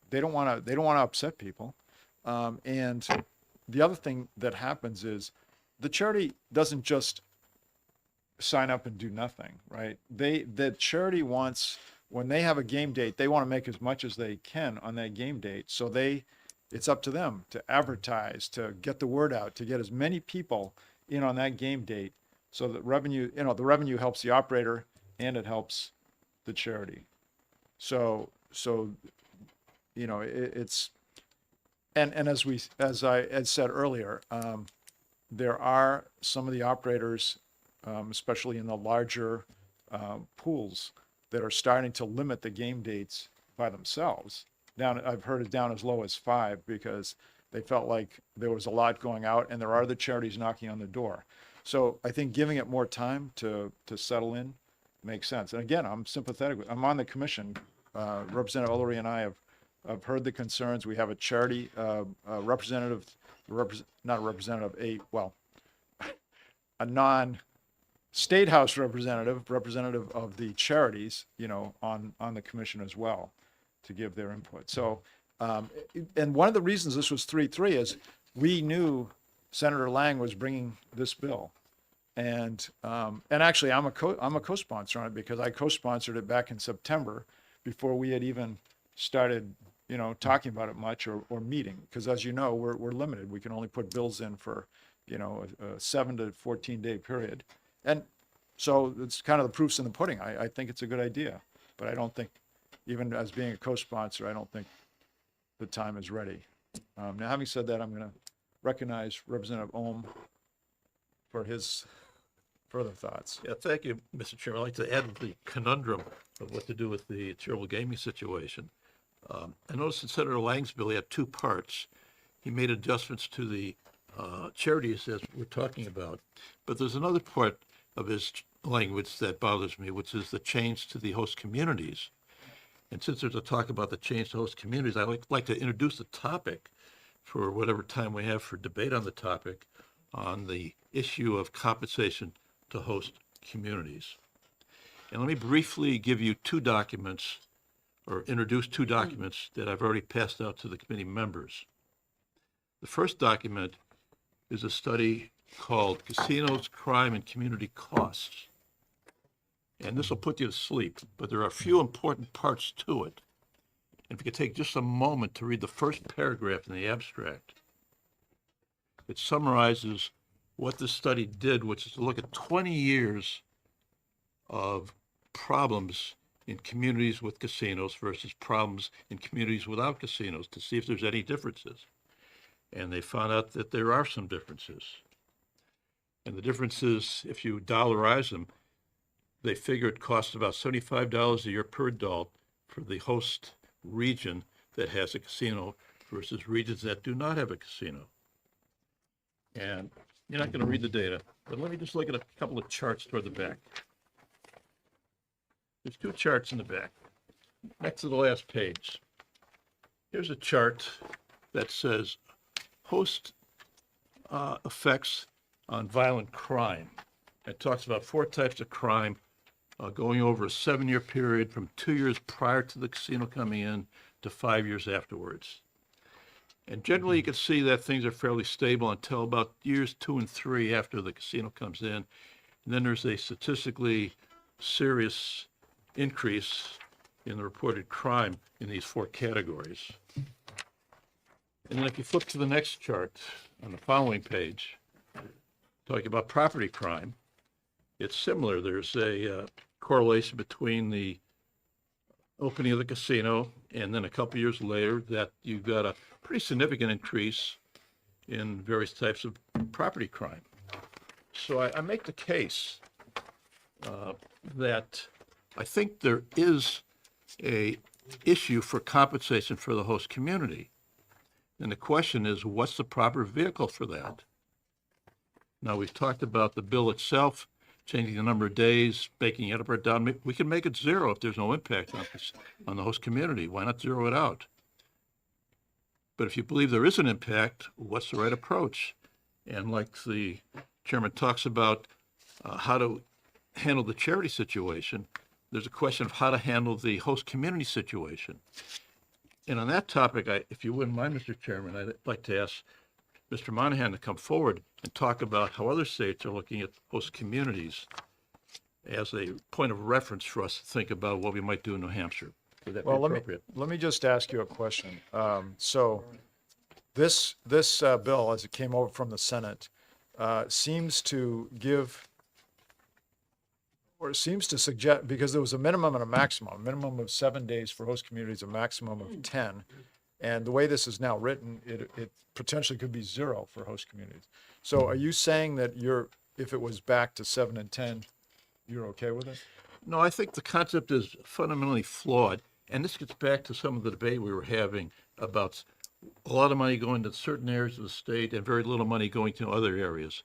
They don't want to upset people. And the other thing that happens is the charity doesn't just sign up and do nothing, right? The charity wants, when they have a game date, they want to make as much as they can on that game date. So it's up to them to advertise, to get the word out, to get as many people in on that game date. So that revenue, the revenue helps the operator and it helps the charity. So, it's, and as I had said earlier, there are some of the operators, especially in the larger pools, that are starting to limit the game dates by themselves. I've heard it down as low as 5 because they felt like there was a lot going out, and there are the charities knocking on the door. So I think giving it more time to settle in makes sense. And again, I'm sympathetic. I'm on the commission. Representative Ullery and I have heard the concerns. We have a charity representative, not a representative, a non-state house representative of the charities, on the commission as well, to give their input. So, and one of the reasons this was 3-3 is we knew Senator Lang was bringing this bill. And actually I'm a co-sponsor on it because I co-sponsored it back in September before we had even started, talking about it much or meeting. Because as you know, we're limited. We can only put bills in for, a 7 to 14 day period. And so it's kind of the proof's in the pudding. I think it's a good idea, but I don't think, even as being a co-sponsor, I don't think the time is ready. Now, having said that, I'm going to recognize Representative Ohm for his further thoughts. Yeah, thank you, Mr. Chairman. I'd like to add the conundrum of what to do with the charitable gaming situation. I noticed in Senator Lang's bill, he had 2 parts. He made adjustments to the charities as we're talking about. But there's another part of his language that bothers me, which is the change to the host communities. And since there's a talk about the change to host communities, I'd like to introduce the topic for whatever time we have for debate on the topic on the issue of compensation to host communities. And let me briefly give you 2 documents, or introduce 2 documents that I've already passed out to the committee members. The first document is a study called Casinos, Crime, and Community Costs. And this will put you to sleep, but there are a few important parts to it. And if you could take just a moment to read the first paragraph in the abstract, it summarizes what this study did, which is to look at 20 years of problems in communities with casinos versus problems in communities without casinos to see if there's any differences. And they found out that there are some differences. And the differences, if you dollarize them, they figure it costs about $75 a year per adult for the host region that has a casino versus regions that do not have a casino. And you're not going to read the data, but let me just look at a couple of charts toward the back. There's 2 charts in the back, next to the last page. Here's a chart that says host effects on violent crime. It talks about 4 types of crime going over a 7-year period from 2 years prior to the casino coming in to 5 years afterwards. And generally you can see that things are fairly stable until about years 2 and 3 after the casino comes in. And then there's a statistically serious increase in the reported crime in these 4 categories. And then if you flip to the next chart on the following page, talking about property crime, it's similar. There's a correlation between the opening of the casino and then a couple years later that you've got a pretty significant increase in various types of property crime. So I make the case that I think there is a issue for compensation for the host community. And the question is, what's the proper vehicle for that? Now, we've talked about the bill itself, changing the number of days, making it up or down. We can make it 0 if there's no impact on the host community. Why not 0 it out? But if you believe there is an impact, what's the right approach? And like the chairman talks about how to handle the charity situation, there's a question of how to handle the host community situation. And on that topic, if you wouldn't mind, Mr. Chairman, I'd like to ask Mr. Monahan to come forward and talk about how other states are looking at host communities. as a point of reference for us to think about what we might do in New Hampshire. Would that be Well, appropriate? let me just ask you a question. So this bill, as it came over from the Senate, seems to give, or it seems to suggest, because there was a minimum and a minimum of 7 days for host communities, a maximum of 10. And the way this is now written, it potentially could be 0 for host communities. So are you saying that if it was back to 7 and 10, you're okay with it? No, I think the concept is fundamentally flawed. And this gets back to some of the debate we were having about a lot of money going to certain areas of the state and very little money going to other areas.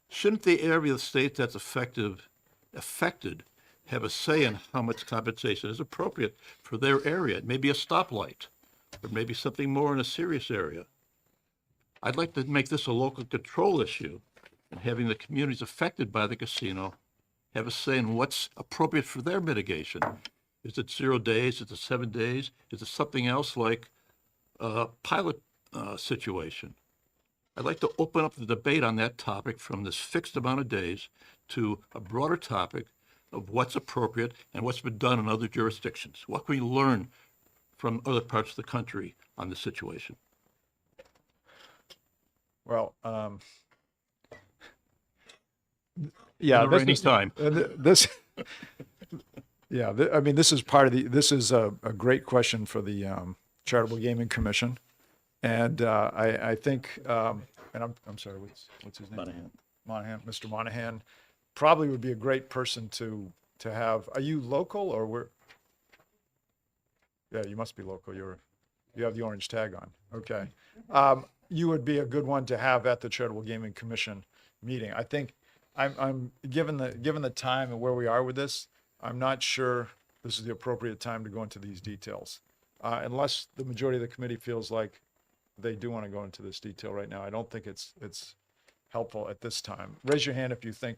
Shouldn't the area of the state that's affected have a say in how much compensation is appropriate for their area? Maybe a stoplight, or maybe something more in a serious area. I'd like to make this a local control issue, and having the communities affected by the casino have a say in what's appropriate for their mitigation. Is it 0 days? Is it 7 days? Is it something else like a pilot situation? I'd like to open up the debate on that topic from this fixed amount of days to a broader topic of what's appropriate and what's been done in other jurisdictions. What can we learn from other parts of the country on this situation? Well, yeah, Never ending time. This, yeah, I mean, this is part of this is a great question for the Charitable Gaming Commission. And I think, and I'm sorry, what's his name? Monahan. Mr. Monahan probably would be a great person to have. Are you local or where? Yeah, you must be local. You have the orange tag on. Okay. You would be a good one to have at the Charitable Gaming Commission meeting. I think I'm given the time and where we are with this, I'm not sure this is the appropriate time to go into these details. Unless the majority of the committee feels like they do want to go into this detail right now. I don't think it's helpful at this time. Raise your hand if you think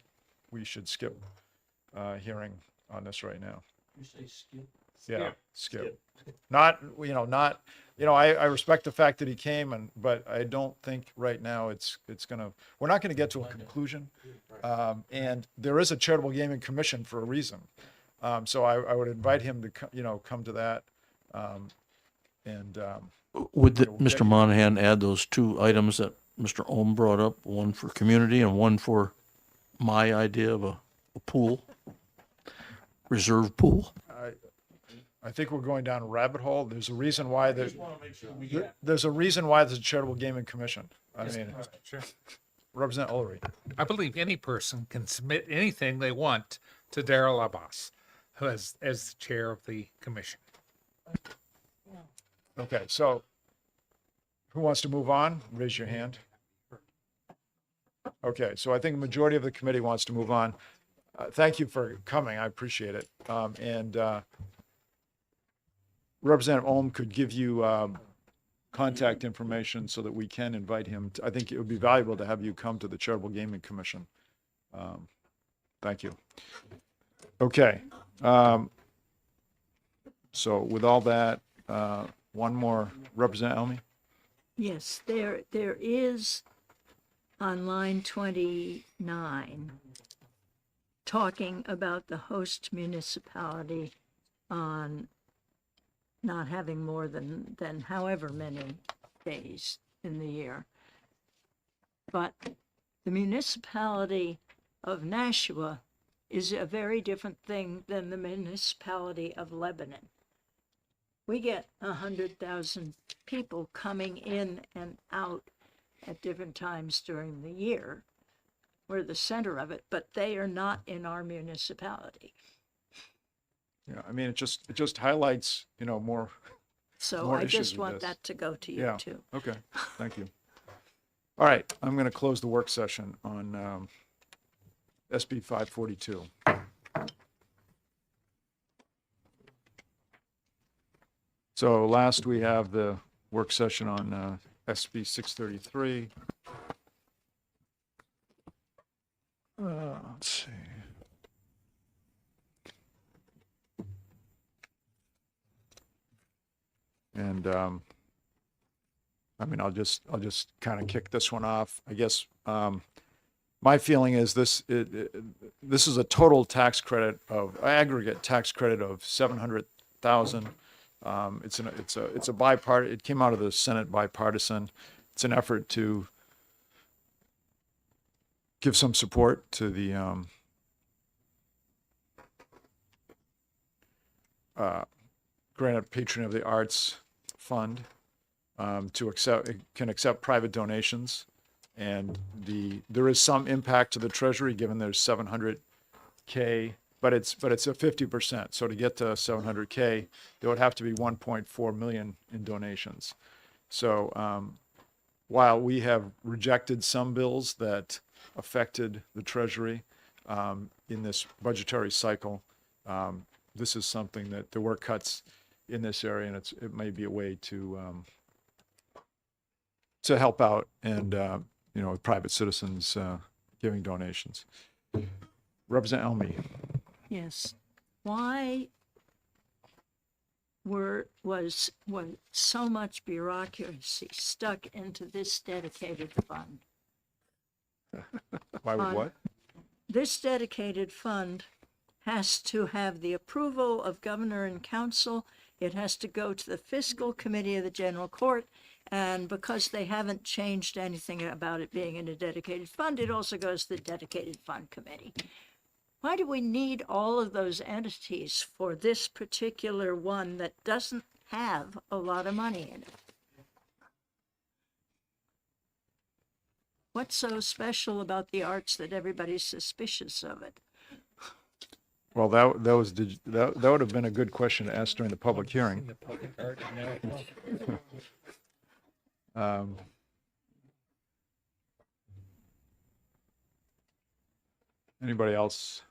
we should skip hearing on this right now. You say skip? Yeah, skip. Not, I respect the fact that he came but I don't think right now we're not going to get to a conclusion. And there is a Charitable Gaming Commission for a reason. So I would invite him to, come to that. Would Mr. Monahan add those 2 items that Mr. Ohm brought up, one for community and one for my idea of a pool, reserve pool? I think we're going down a rabbit hole. There's a reason why there's a Charitable Gaming Commission. I mean, Sure. Representative Ulrich. I believe any person can submit anything they want to Darrell Abbas, who as the chair of the commission. Okay, so who wants to move on? Raise your hand. Okay, so I think the majority of the committee wants to move on. Thank you for coming. I appreciate it. Representative Ohm could give you contact information so that we can invite him. I think it would be valuable to have you come to the Charitable Gaming Commission. Thank you. Okay. So with all that, one more. Representative Elmy? Yes, there is on line 29 talking about the host municipality on not having more than however many days in the year. But the municipality of Nashua is a very different thing than the municipality of Lebanon. We get 100,000 people coming in and out at different times during the year. We're the center of it, but they are not in our municipality. Yeah, I mean, it just highlights, more. So More I issues just with want this. that to go to you Yeah. too. Okay, thank you. All right, I'm going to close the work session on SB 542. So last we have the work session on SB 633. Let's see. And I mean, I'll just kind of kick this one off. I guess my feeling is this is a total tax credit of aggregate tax credit of 700,000. It's a bipartisan. It came out of the Senate bipartisan. It's an effort to give some support to the Granite Patron of the Arts Fund to accept private donations, and there is some impact to the Treasury given there's 700K, but it's a 50%. So to get to 700K, there would have to be 1.4 million in donations. So while we have rejected some bills that affected the Treasury in this budgetary cycle, this is something that there were cuts in this area, and it may be a way to help out and with private citizens giving donations. Representative Elmy. Yes. Why was so much bureaucracy stuck into this dedicated fund? Why would what? This dedicated fund has to have the approval of governor and council. It has to go to the fiscal committee of the general court. And because they haven't changed anything about it being in a dedicated fund, it also goes to the dedicated fund committee. Why do we need all of those entities for this particular one that doesn't have a lot of money in it? What's so special about the arts that everybody's suspicious of it? Well, that would have been a good question to ask during the public hearing. Anybody else?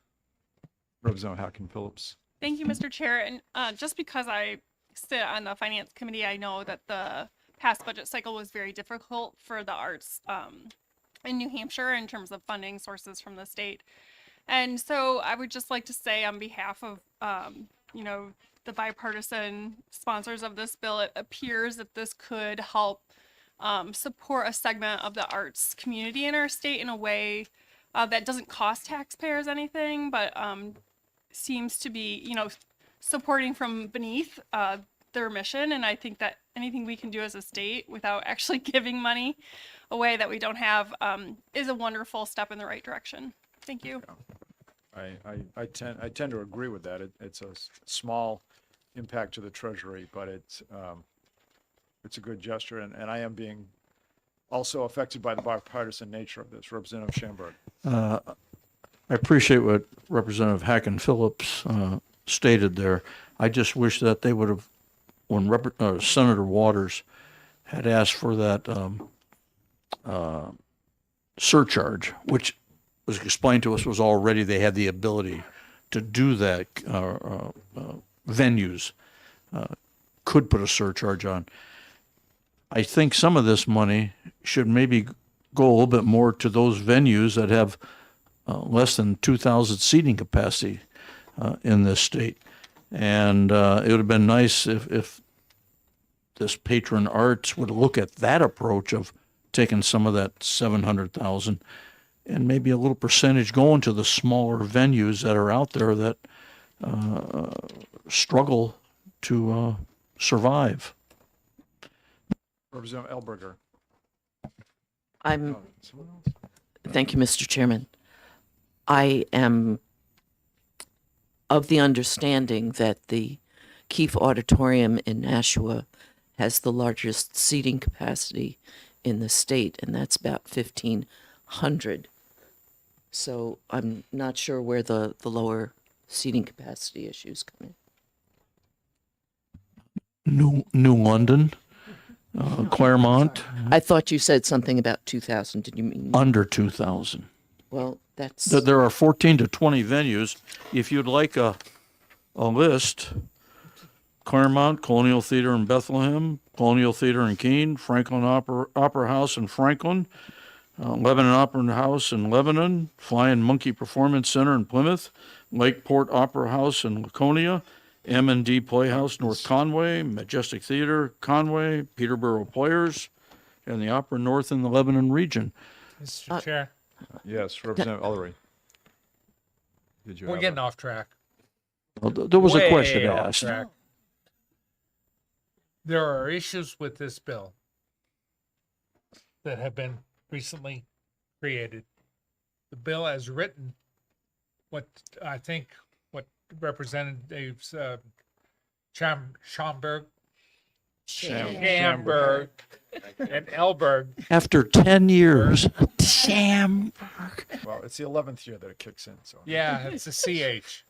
Representative Hacken Phillips. Thank you, Mr. Chair. And just because I sit on the Finance Committee, I know that the past budget cycle was very difficult for the arts in New Hampshire in terms of funding sources from the state. And so I would just like to say on behalf of, the bipartisan sponsors of this bill, it appears that this could help support a segment of the arts community in our state in a way that doesn't cost taxpayers anything, but seems to be, supporting from beneath their mission. And I think that anything we can do as a state without actually giving money away that we don't have is a wonderful step in the right direction. Thank you. I tend to agree with that. It's a small impact to the Treasury, but it's a good gesture, and I am being also affected by the bipartisan nature of this. Representative Schamberg. I appreciate what Representative Hacken Phillips stated there. I just wish that they would have, when Senator Waters had asked for that surcharge, which was explained to us was already they had the ability to do that. Venues could put a surcharge on. I think some of this money should maybe go a little bit more to those venues that have less than 2,000 seating capacity in this state. And it would have been nice if this patron arts would look at that approach of taking some of that 700,000 and maybe a little percentage going to the smaller venues that are out there that struggle to survive. Representative Elberger. Thank you, Mr. Chairman. I am of the understanding that the Keefe Auditorium in Nashua has the largest seating capacity in the state, and that's about 1,500. So I'm not sure where the lower seating capacity issues come in. New London, Claremont, I thought you said something about 2,000. Did you mean? under 2,000. Well, that's. There are 14 to 20 venues. If you'd like a list, Claremont, Colonial Theater in Bethlehem, Colonial Theater in Keene, Franklin Opera House in Franklin, Lebanon Opera House in Lebanon, Flying Monkey Performance Center in Plymouth, Lakeport Opera House in Laconia, M&D Playhouse North Conway, Majestic Theater Conway, Peterborough Players, and the Opera North in the Lebanon region. Mr. Chair, Yes, Representative Ellery. Did you We're have getting a- off track. Well, there was a question Way off asked. track. There are issues with this bill that have been recently created. The bill as written, what I think what Representatives Schomburg, Schamberg, and Elberg, After 10 years, Well, it's the 11th year that it kicks in, so. yeah, it's a CH.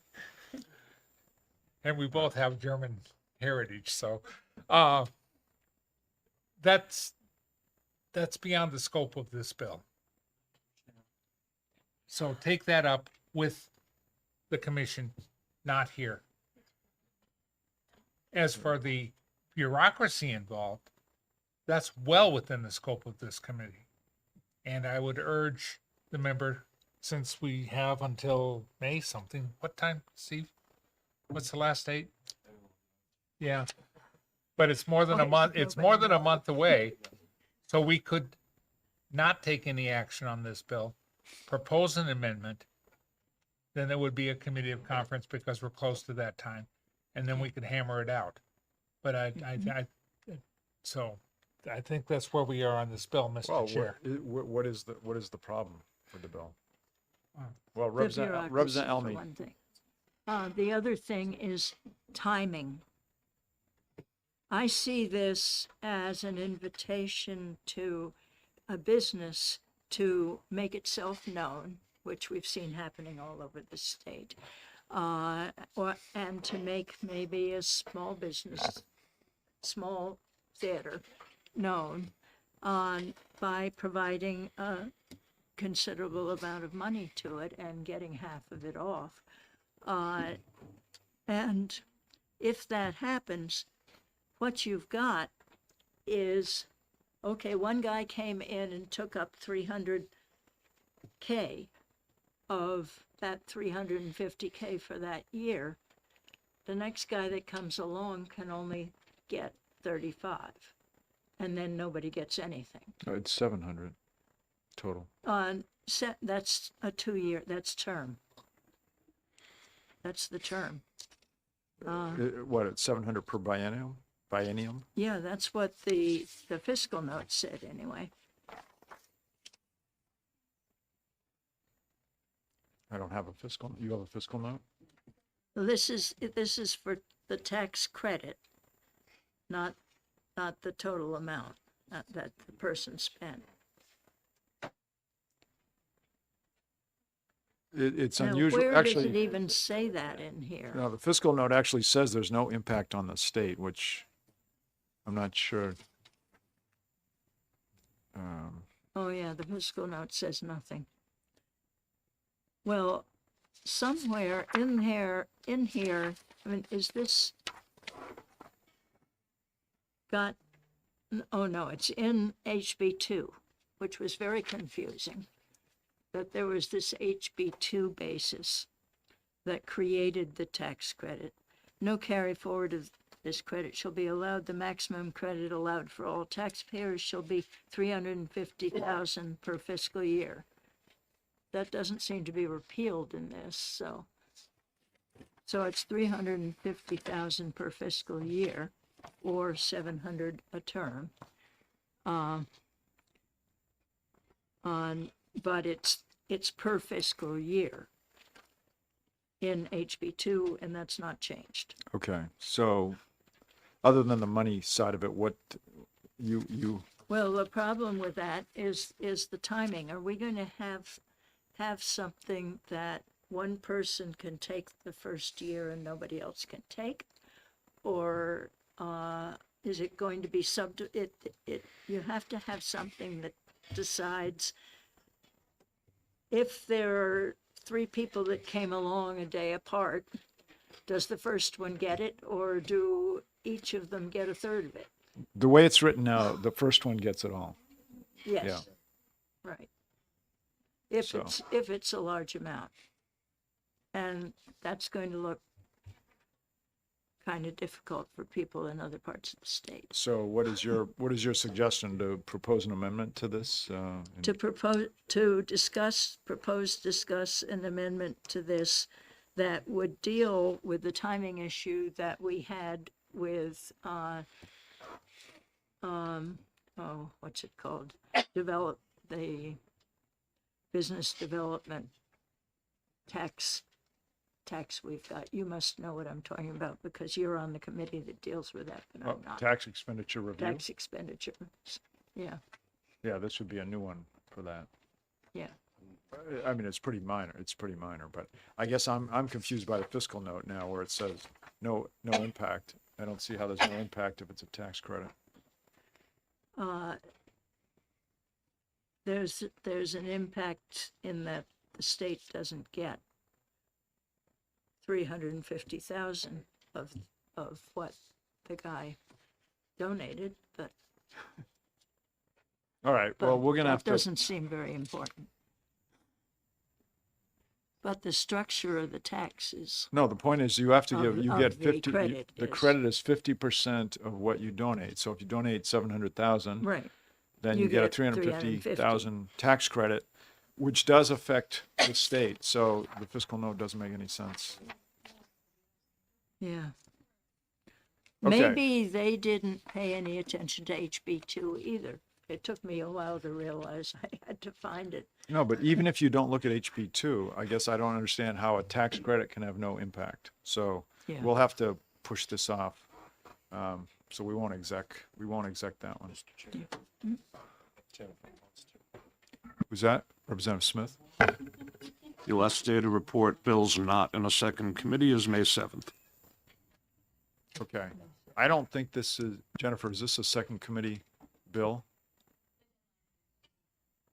And we both have German heritage, so that's beyond the scope of this bill. So take that up with the commission, not here. As for the bureaucracy involved, that's well within the scope of this committee. And I would urge the member, since we have until May something, what time, Steve? What's the last date? Yeah. But it's more than a month, it's more than a month away. So we could not take any action on this bill, propose an amendment, then there would be a committee of conference because we're close to that time, and then we could hammer it out. But so I think that's where we are on this bill, Mr. Well, Chair. what is the problem with the bill? Well, The Representative bureaucracy, for Elmy. one thing. The other thing is timing. I see this as an invitation to a business to make itself known, which we've seen happening all over the state, and to make maybe a small business, small theater known by providing a considerable amount of money to it and getting half of it off. And if that happens, what you've got is, okay, one guy came in and took up $300K of that $350K for that year. The next guy that comes along can only get 35, and then nobody gets anything. It's 700 total. That's a 2-year, that's term. That's the term. What, it's 700 per biennium? Biennium? Yeah, that's what the fiscal note said anyway. I don't have a fiscal, you have a fiscal note? This is for the tax credit, not the total amount that the person spent. It's Now, unusual, where does it actually, even say that in here? no, the fiscal note actually says there's no impact on the state, which I'm not sure. Oh, yeah, the fiscal note says nothing. Well, somewhere in here, I mean, is this got, oh, no, it's in HB2, which was very confusing, that there was this HB2 basis that created the tax credit. No carry forward of this credit shall be allowed. The maximum credit allowed for all taxpayers shall be $350,000 per fiscal year. That doesn't seem to be repealed in this, so it's $350,000 per fiscal year, or $700 a term. But it's per fiscal year in HB2, and that's not changed. Okay, so other than the money side of it, what you Well, the problem with that is the timing. Are we going to have something that one person can take the first year and nobody else can take? Or is it going to be you have to have something that decides if there are 3 people that came along a day apart, does the first one get it, or do each of them get a third of it? the way it's written now, the first one gets it all. Yes. Yeah. Right. If So- it's a large amount. And that's going to look kind of difficult for people in other parts of the state. So what is your suggestion to propose an amendment to this? To discuss an amendment to this that would deal with the timing issue that we had with, what's it called? The business development tax we've got. You must know what I'm talking about because you're on the committee that deals with that, but I'm not. Tax expenditure review? Tax expenditure. Yeah, Yeah, this would be a new one for that. yeah. I mean, it's pretty minor, but I guess I'm confused by the fiscal note now where it says no impact. I don't see how there's no impact if it's a tax credit. There's an impact in that the state doesn't get 350,000 of what the guy donated, but All right, well, we're gonna have that to, doesn't seem very important. But the structure of the tax is, no, the point is you have to Of- give, you of get the 50, credit the is- credit is 50% of what you donate. So if you donate 700,000, right, then You you get a get 350,000 tax credit, which does affect the state. So the fiscal note doesn't make any sense. yeah. Okay. Maybe they didn't pay any attention to HB2 either. It took me a while to realize I had to find it. No, but even if you don't look at HB2, I guess I don't understand how a tax credit can have no impact. So Yeah. we'll have to push this off. So we won't exec that one. Was that Representative Smith? The last day to report bills not in a second committee is May 7th. Okay. I don't think this is, Jennifer, is this a second committee bill?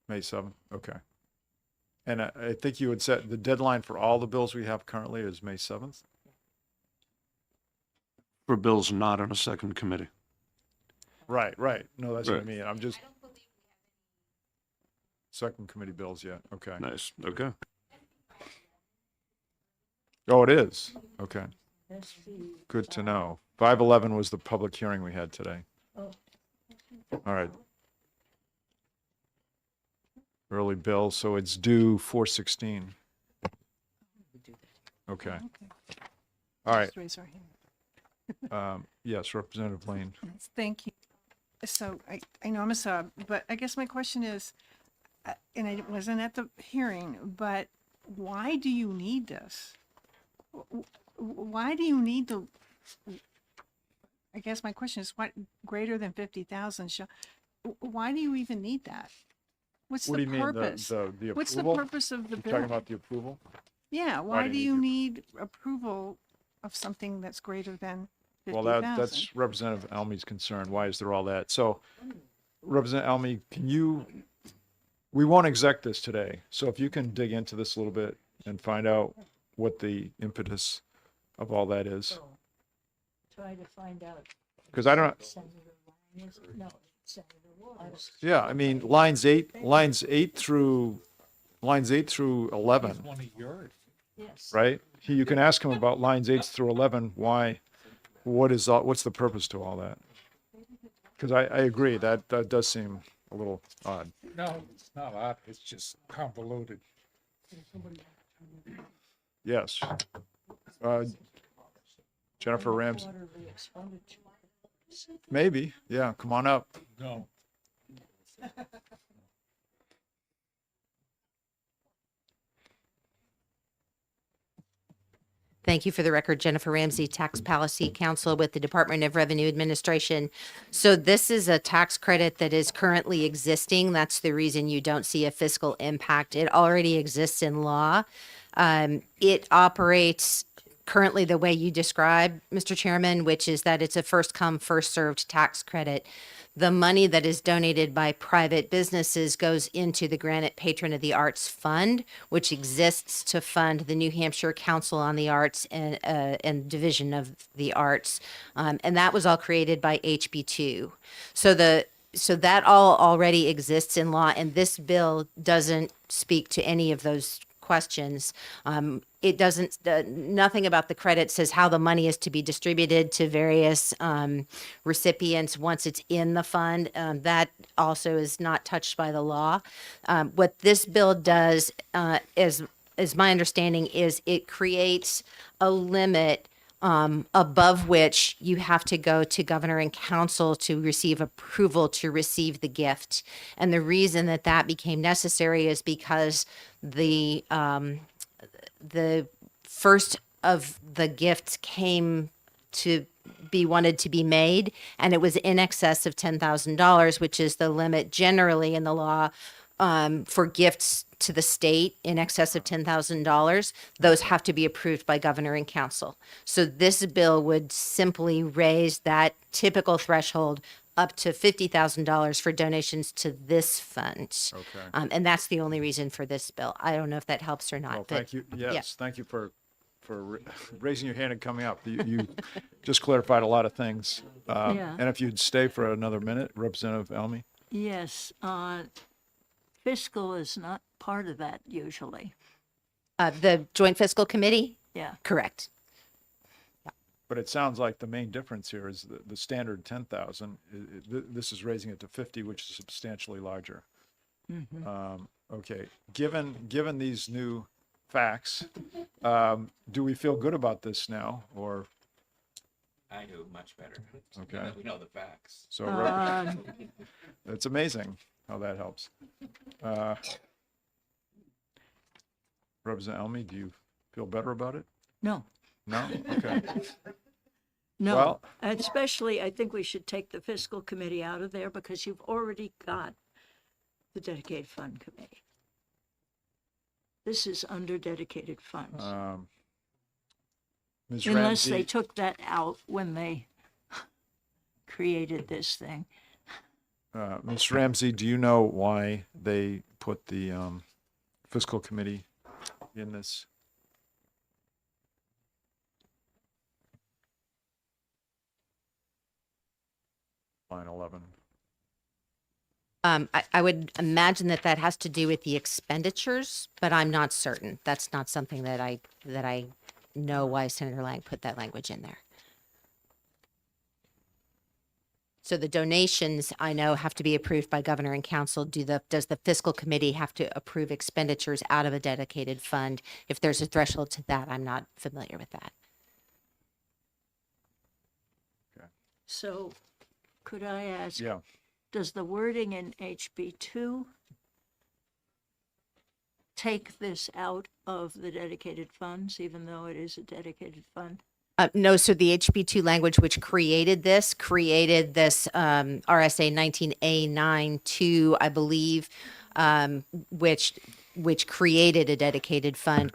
May 7th, okay. And I think you had said the deadline for all the bills we have currently is May 7th? For bills not in a second committee. Right. No, that's what I Right. mean. I'm just. Second committee bills yet, okay. Nice, okay. Oh, it is, okay. Good to know. 511 was the public hearing we had today. Oh. All right. Early bill, so it's due 4/16. Okay. All right. Raise our hand. Yes, Representative Lane. Yes, thank you. So I know I'm a sub, but I guess my question is, and I wasn't at the hearing, but why do you need this? Why do you need the, I guess my question is, what, greater than 50,000? Why do you even need that? What's What do the you mean, purpose? the approval? What's the purpose of the You're bill? talking about the approval? Yeah, Why why do do you you need need approval of something that's greater than 50,000? Well, that's Representative Almey's concern. Why is there all that? So, Representative Almey, we won't exec this today. So if you can dig into this a little bit and find out what the impetus of all that is. Try to find out. Because I don't, Senator Lang is, no, Senator was. yeah, I mean, lines 8 through 11, One of yours. Yes. right? You can ask him about lines 8 through 11, what's the purpose to all that? Because I agree, that does seem a little odd. No, it's not odd. It's just convoluted. Yes. Jennifer Rams, Quarterly expenditure. maybe, yeah, come on up. No. Thank you for the record, Jennifer Ramsey, Tax Policy Counsel with the Department of Revenue Administration. So this is a tax credit that is currently existing. That's the reason you don't see a fiscal impact. It already exists in law. It operates currently the way you described, Mr. Chairman, which is that it's a first come, first served tax credit. The money that is donated by private businesses goes into the Granite Patron of the Arts Fund, which exists to fund the New Hampshire Council on the Arts and Division of the Arts. And that was all created by HB2. So that all already exists in law, and this bill doesn't speak to any of those questions. it doesn't, nothing about the credit says how the money is to be distributed to various recipients once it's in the fund. That also is not touched by the law. What this bill does, is my understanding, is it creates a limit above which you have to go to governor and council to receive approval to receive the gift. And the reason that that became necessary is because the first of the gifts came to be wanted to be made, and it was in excess of $10,000, which is the limit generally in the law for gifts to the state in excess of $10,000. Those have to be approved by governor and council. So this bill would simply raise that typical threshold up to $50,000 for donations to this fund. Okay. And that's the only reason for this bill. I don't know if that helps or not. Well, but thank you. Yes, yeah. thank you for raising your hand and coming up. You just clarified a lot of things. Yeah. And if you'd stay for another minute, Representative Elmy? Yes, fiscal is not part of that usually. The Joint Fiscal Committee? Yeah. Correct. But it sounds like the main difference here is the standard 10,000. This is raising it to 50, which is substantially larger. Okay, given these new facts, do we feel good about this now, or? I do much better. Okay. We know the facts. So it's amazing how that helps. Representative Elmy, do you feel better about it? No. No? Okay. No, Well- especially I think we should take the fiscal committee out of there because you've already got the dedicated fund committee. This is under dedicated funds. Ms. Unless they Ramsey, took that out when they created this thing. Ms. Ramsey, do you know why they put the fiscal committee in this? Line 11. I would imagine that that has to do with the expenditures, but I'm not certain. That's not something that I know why Senator Lang put that language in there. So the donations, I know, have to be approved by governor and council. Does the fiscal committee have to approve expenditures out of a dedicated fund? If there's a threshold to that, I'm not familiar with that. So could I ask? Yeah. Does the wording in HB2 take this out of the dedicated funds, even though it is a dedicated fund? No, so the HB2 language, which created this RSA 19A92, I believe, which created a dedicated fund.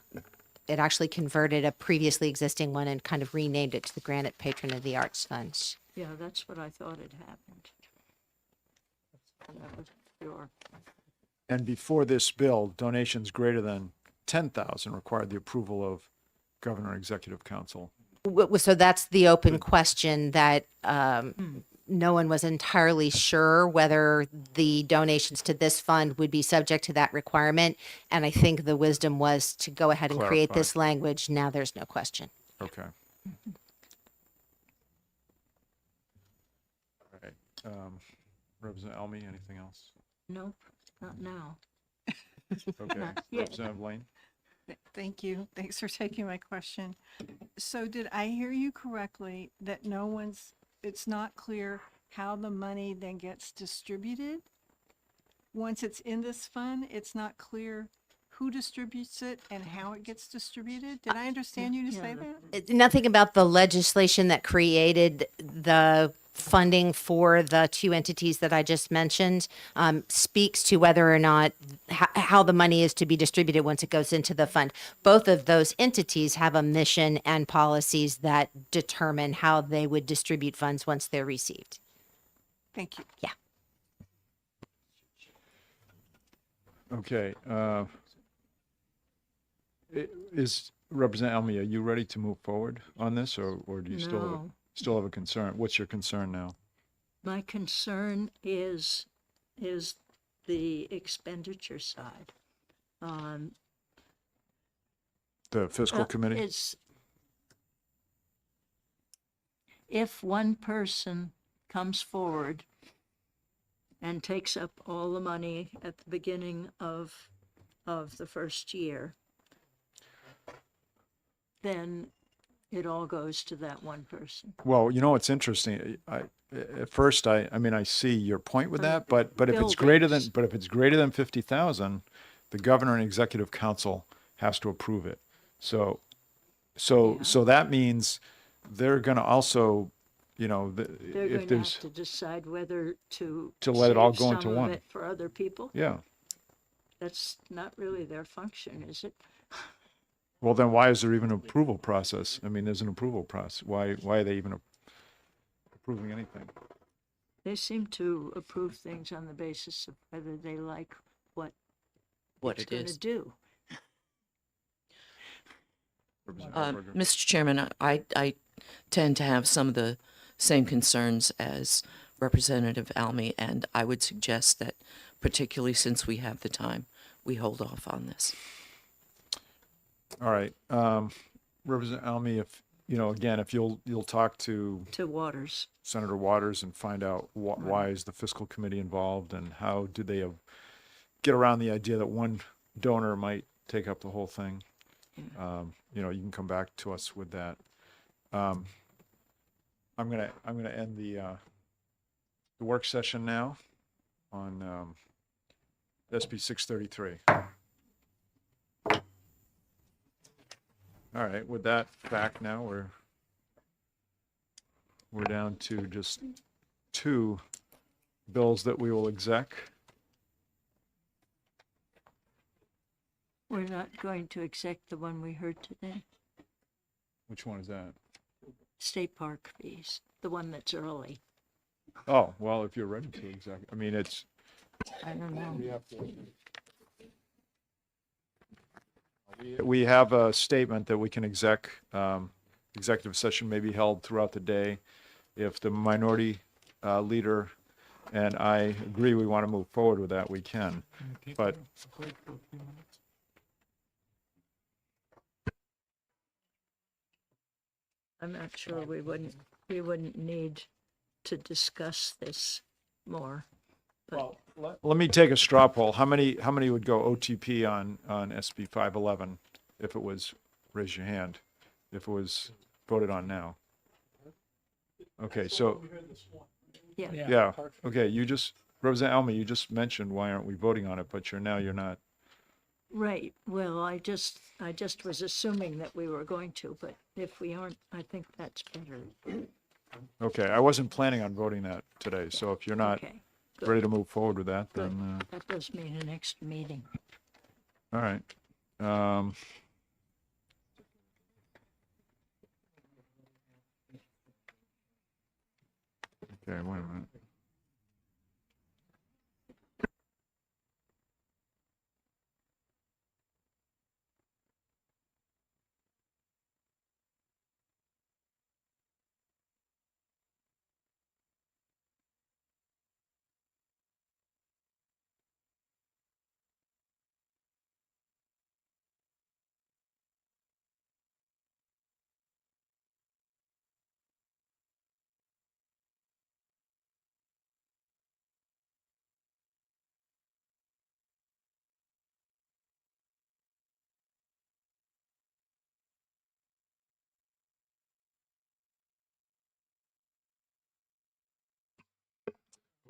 It actually converted a previously existing one and kind of renamed it to the Granite Patron of the Arts Fund. Yeah, that's what I thought had happened. That was sure. And before this bill, donations greater than 10,000 required the approval of governor and executive council. So that's the open question that no one was entirely sure whether the donations to this fund would be subject to that requirement. And I think the wisdom was to go ahead and create Clarify. this language. Now there's no question. Okay. All right. Representative Elmy, anything else? Nope, not now. Okay. Not yet. Representative Lane? Thank you. Thanks for taking my question. So did I hear you correctly that it's not clear how the money then gets distributed? Once it's in this fund, it's not clear who distributes it and how it gets distributed? Did I understand you to say that? Nothing about the legislation that created the funding for the two entities that I just mentioned speaks to whether or not how the money is to be distributed once it goes into the fund. Both of those entities have a mission and policies that determine how they would distribute funds once they're received. Thank you. Yeah. Okay. Is Representative Elmy, are you ready to move forward on this, or do you No. still have a concern? What's your concern now? My concern is the expenditure side. The fiscal Uh, committee? It's, if one person comes forward and takes up all the money at the beginning of the first year, then it all goes to that one person. Well, you know, what's interesting. At first, I mean, I see your point with that, but if it's buildings. but if it's greater than 50,000, the governor and executive council has to approve it. So that means they're going to also, you know, They're if going to there's, have to decide whether to let it all save go into some of one. it for other people. yeah. That's not really their function, is it? Well, then why is there even an approval process? I mean, there's an approval process. Why are they even approving anything? They seem to approve things on the basis of whether they like what it's it going to is. do. Mr. Chairman, I tend to have some of the same concerns as Representative Almy, and I would suggest that, particularly since we have the time, we hold off on this. All right. Representative Almy, if, you know, again, if you'll talk to To Waters. Senator Waters and find out why is the fiscal committee involved and how did they get around the idea that one donor might take up the whole thing. You know, you can come back to us with that. I'm gonna end the work session now on SB 633. All right, with that fact now, we're down to just 2 bills that we will exec. We're not going to exec the one we heard today. Which one is that? State park fees, the one that's early. Oh, well, if you're ready to exec, I mean, it's, I don't know. we have a statement that we can executive session may be held throughout the day. If the minority leader and I agree we want to move forward with that, we can. But I'm not sure we wouldn't need to discuss this more. But let me take a straw poll. How many would go OTP on SB 511 if it was, raise your hand, if it was voted on now? Okay, so, yeah, okay, Representative Almy, you just mentioned why aren't we voting on it, but you're not. right, well, I just was assuming that we were going to, but if we aren't, I think that's better. Okay, I wasn't planning on voting that today, so if you're not Okay, good. ready to move forward with that, Good. then, That does mean an extra meeting. all right. Okay, wait a minute.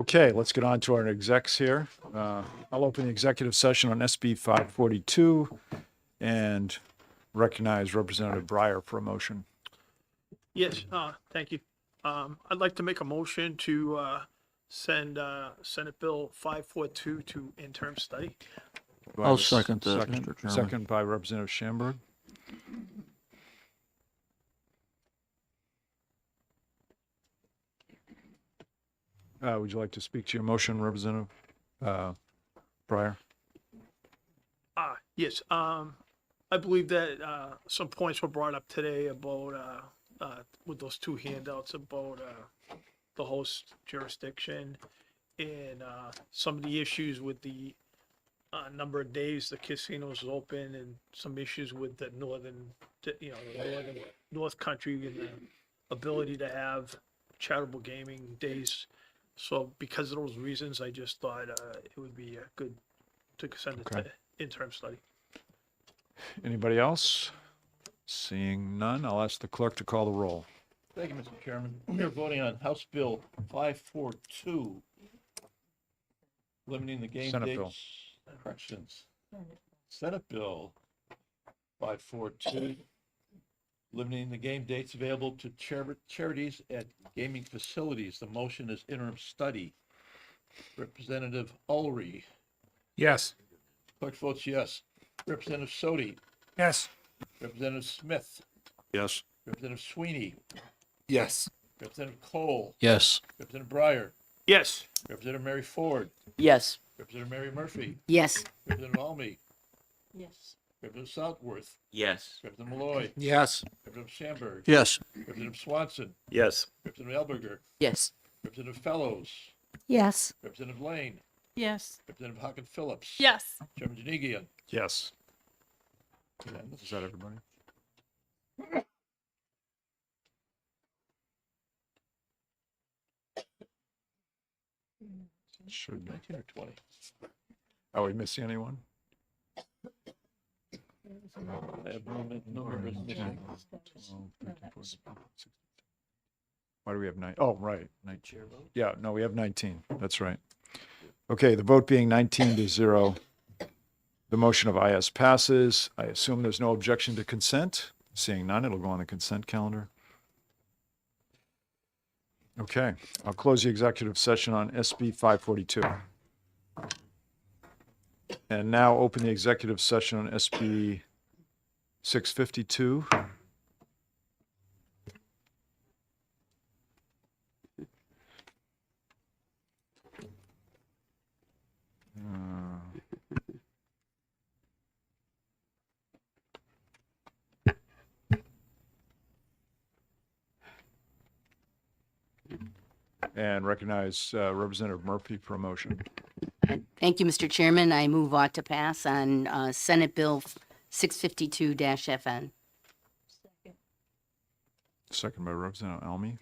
Okay, let's get on to our execs here. I'll open the executive session on SB 542 and recognize Representative Breyer for a motion. Yes, thank you. I'd like to make a motion to send Senate Bill 542 to interim study. Do I have I'll a second that, second? Mr. Chairman. Second by Representative Schamberg. Would you like to speak to your motion, Representative Breyer? Yes, I believe that some points were brought up today about with those 2 handouts about the host jurisdiction and some of the issues with the number of days the casino's open and some issues with the northern, the North Country and the ability to have charitable gaming days. So because of those reasons, I just thought it would be good to send it Okay. to interim study. Anybody else? Seeing none, I'll ask the clerk to call the roll. Thank you, Mr. Chairman. We are voting on House Bill 542, limiting the game Senate dates. bill. Corrections. Senate Bill 542, limiting the game dates available to charities at gaming facilities. The motion is interim study. Representative Ulrey. Yes. Clerk votes yes. Representative Sodi. Yes. Representative Smith. Yes. Representative Sweeney. Yes. Representative Cole. Yes. Representative Breyer. Yes. Representative Mary Ford. Yes. Representative Mary Murphy. Yes. Representative Almy. Yes. Representative Southworth. Yes. Representative Malloy. Yes. Representative Schamberg. Yes. Representative Swanson. Yes. Representative Elberger. Yes. Representative Fellows. Yes. Representative Lane. Yes. Representative Hawken Phillips. Yes. Chairman Janigian. Yes. Unanimous. Is that everybody? Should be. 19 or 20? Are we missing anyone? I have no members missing. Why do we have nine? Oh, right. Yeah, no, we have 19. That's right. Okay, the vote being 19-0, the motion of IS passes. I assume there's no objection to consent. Seeing none, it'll go on the consent calendar. Okay, I'll close the executive session on SB 542. And now open the executive session on SB 652. And recognize Representative Murphy for a motion. Thank you, Mr. Chairman. I move ought to pass on Senate Bill 652-FN. Second by Representative Almy.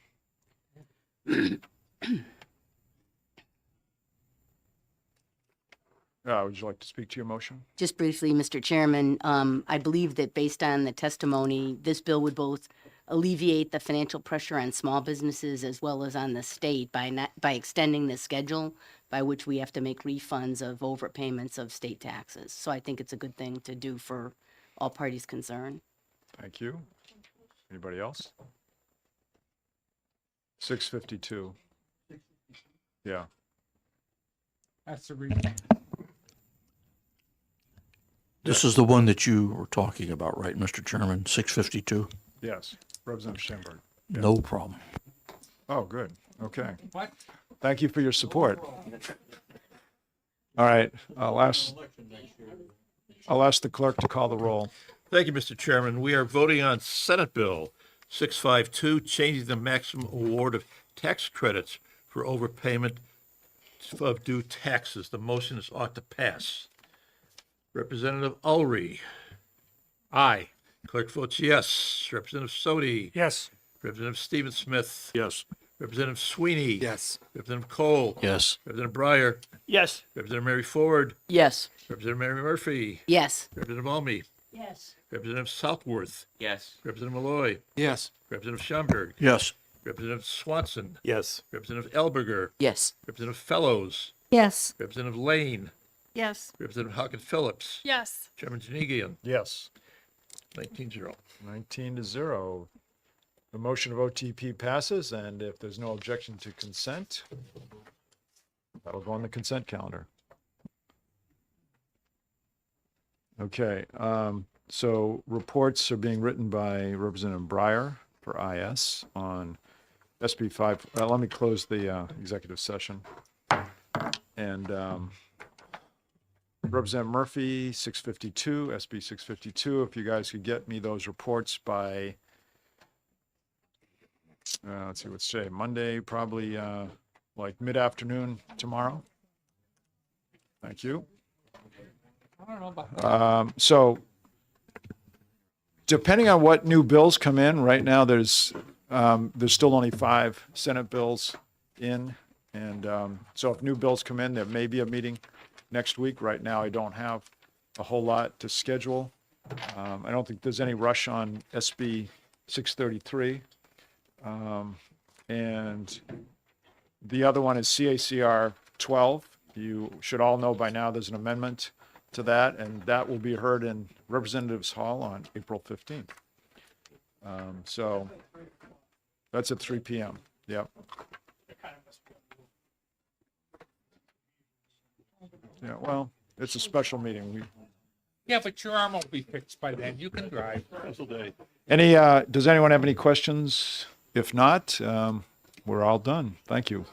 Would you like to speak to your motion? Just briefly, Mr. Chairman, I believe that based on the testimony, this bill would both alleviate the financial pressure on small businesses as well as on the state by extending the schedule by which we have to make refunds of overpayments of state taxes. So I think it's a good thing to do for all parties concerned. Thank you. Anybody else? 652. Yeah. That's the reason. This is the one that you were talking about, right, Mr. Chairman? 652? Yes. Representative Schamberg. Yeah. No problem. Oh, good. Okay. What? Thank you for your support. All right. I'll ask the clerk to call the roll. Thank you, Mr. Chairman. We are voting on Senate Bill 652, changing the maximum award of tax credits for overpayment of due taxes. The motion is ought to pass. Representative Ulrey. Aye. Clerk votes yes. Representative Sodi. Yes. Representative Stephen Smith. Yes. Representative Sweeney. Yes. Representative Cole. Yes. Representative Breyer. Yes. Representative Mary Ford. Yes. Representative Mary Murphy. Yes. Representative Almy. Yes. Representative Southworth. Yes. Representative Malloy. Yes. Representative Schomburg. Yes. Representative Swanson. Yes. Representative Elberger. Yes. Representative Fellows. Yes. Representative Lane. Yes. Representative Hawken Phillips. Yes. Chairman Janigian. Yes. 19-0. 19-0. The motion of OTP passes, and if there's no objection to consent, that'll go on the consent calendar. Okay, so reports are being written by Representative Breyer for IS on SB 5. Let me close the executive session. And Representative Murphy, 652, SB 652, if you guys could get me those reports by, let's see, what's today, Monday, probably like mid-afternoon tomorrow. Thank you. I don't know about that. So depending on what new bills come in, right now there's still only 5 Senate bills in. And so if new bills come in, there may be a meeting next week. Right now, I don't have a whole lot to schedule. I don't think there's any rush on SB 633. And the other one is CACR 12. You should all know by now there's an amendment to that, and that will be heard in Representatives Hall on April 15th. So that's at 3 p.m. Yep. Yeah, well, it's a special meeting. Yeah, but your arm will be fixed by then. You can drive. Does anyone have any questions? If not, we're all done. Thank you.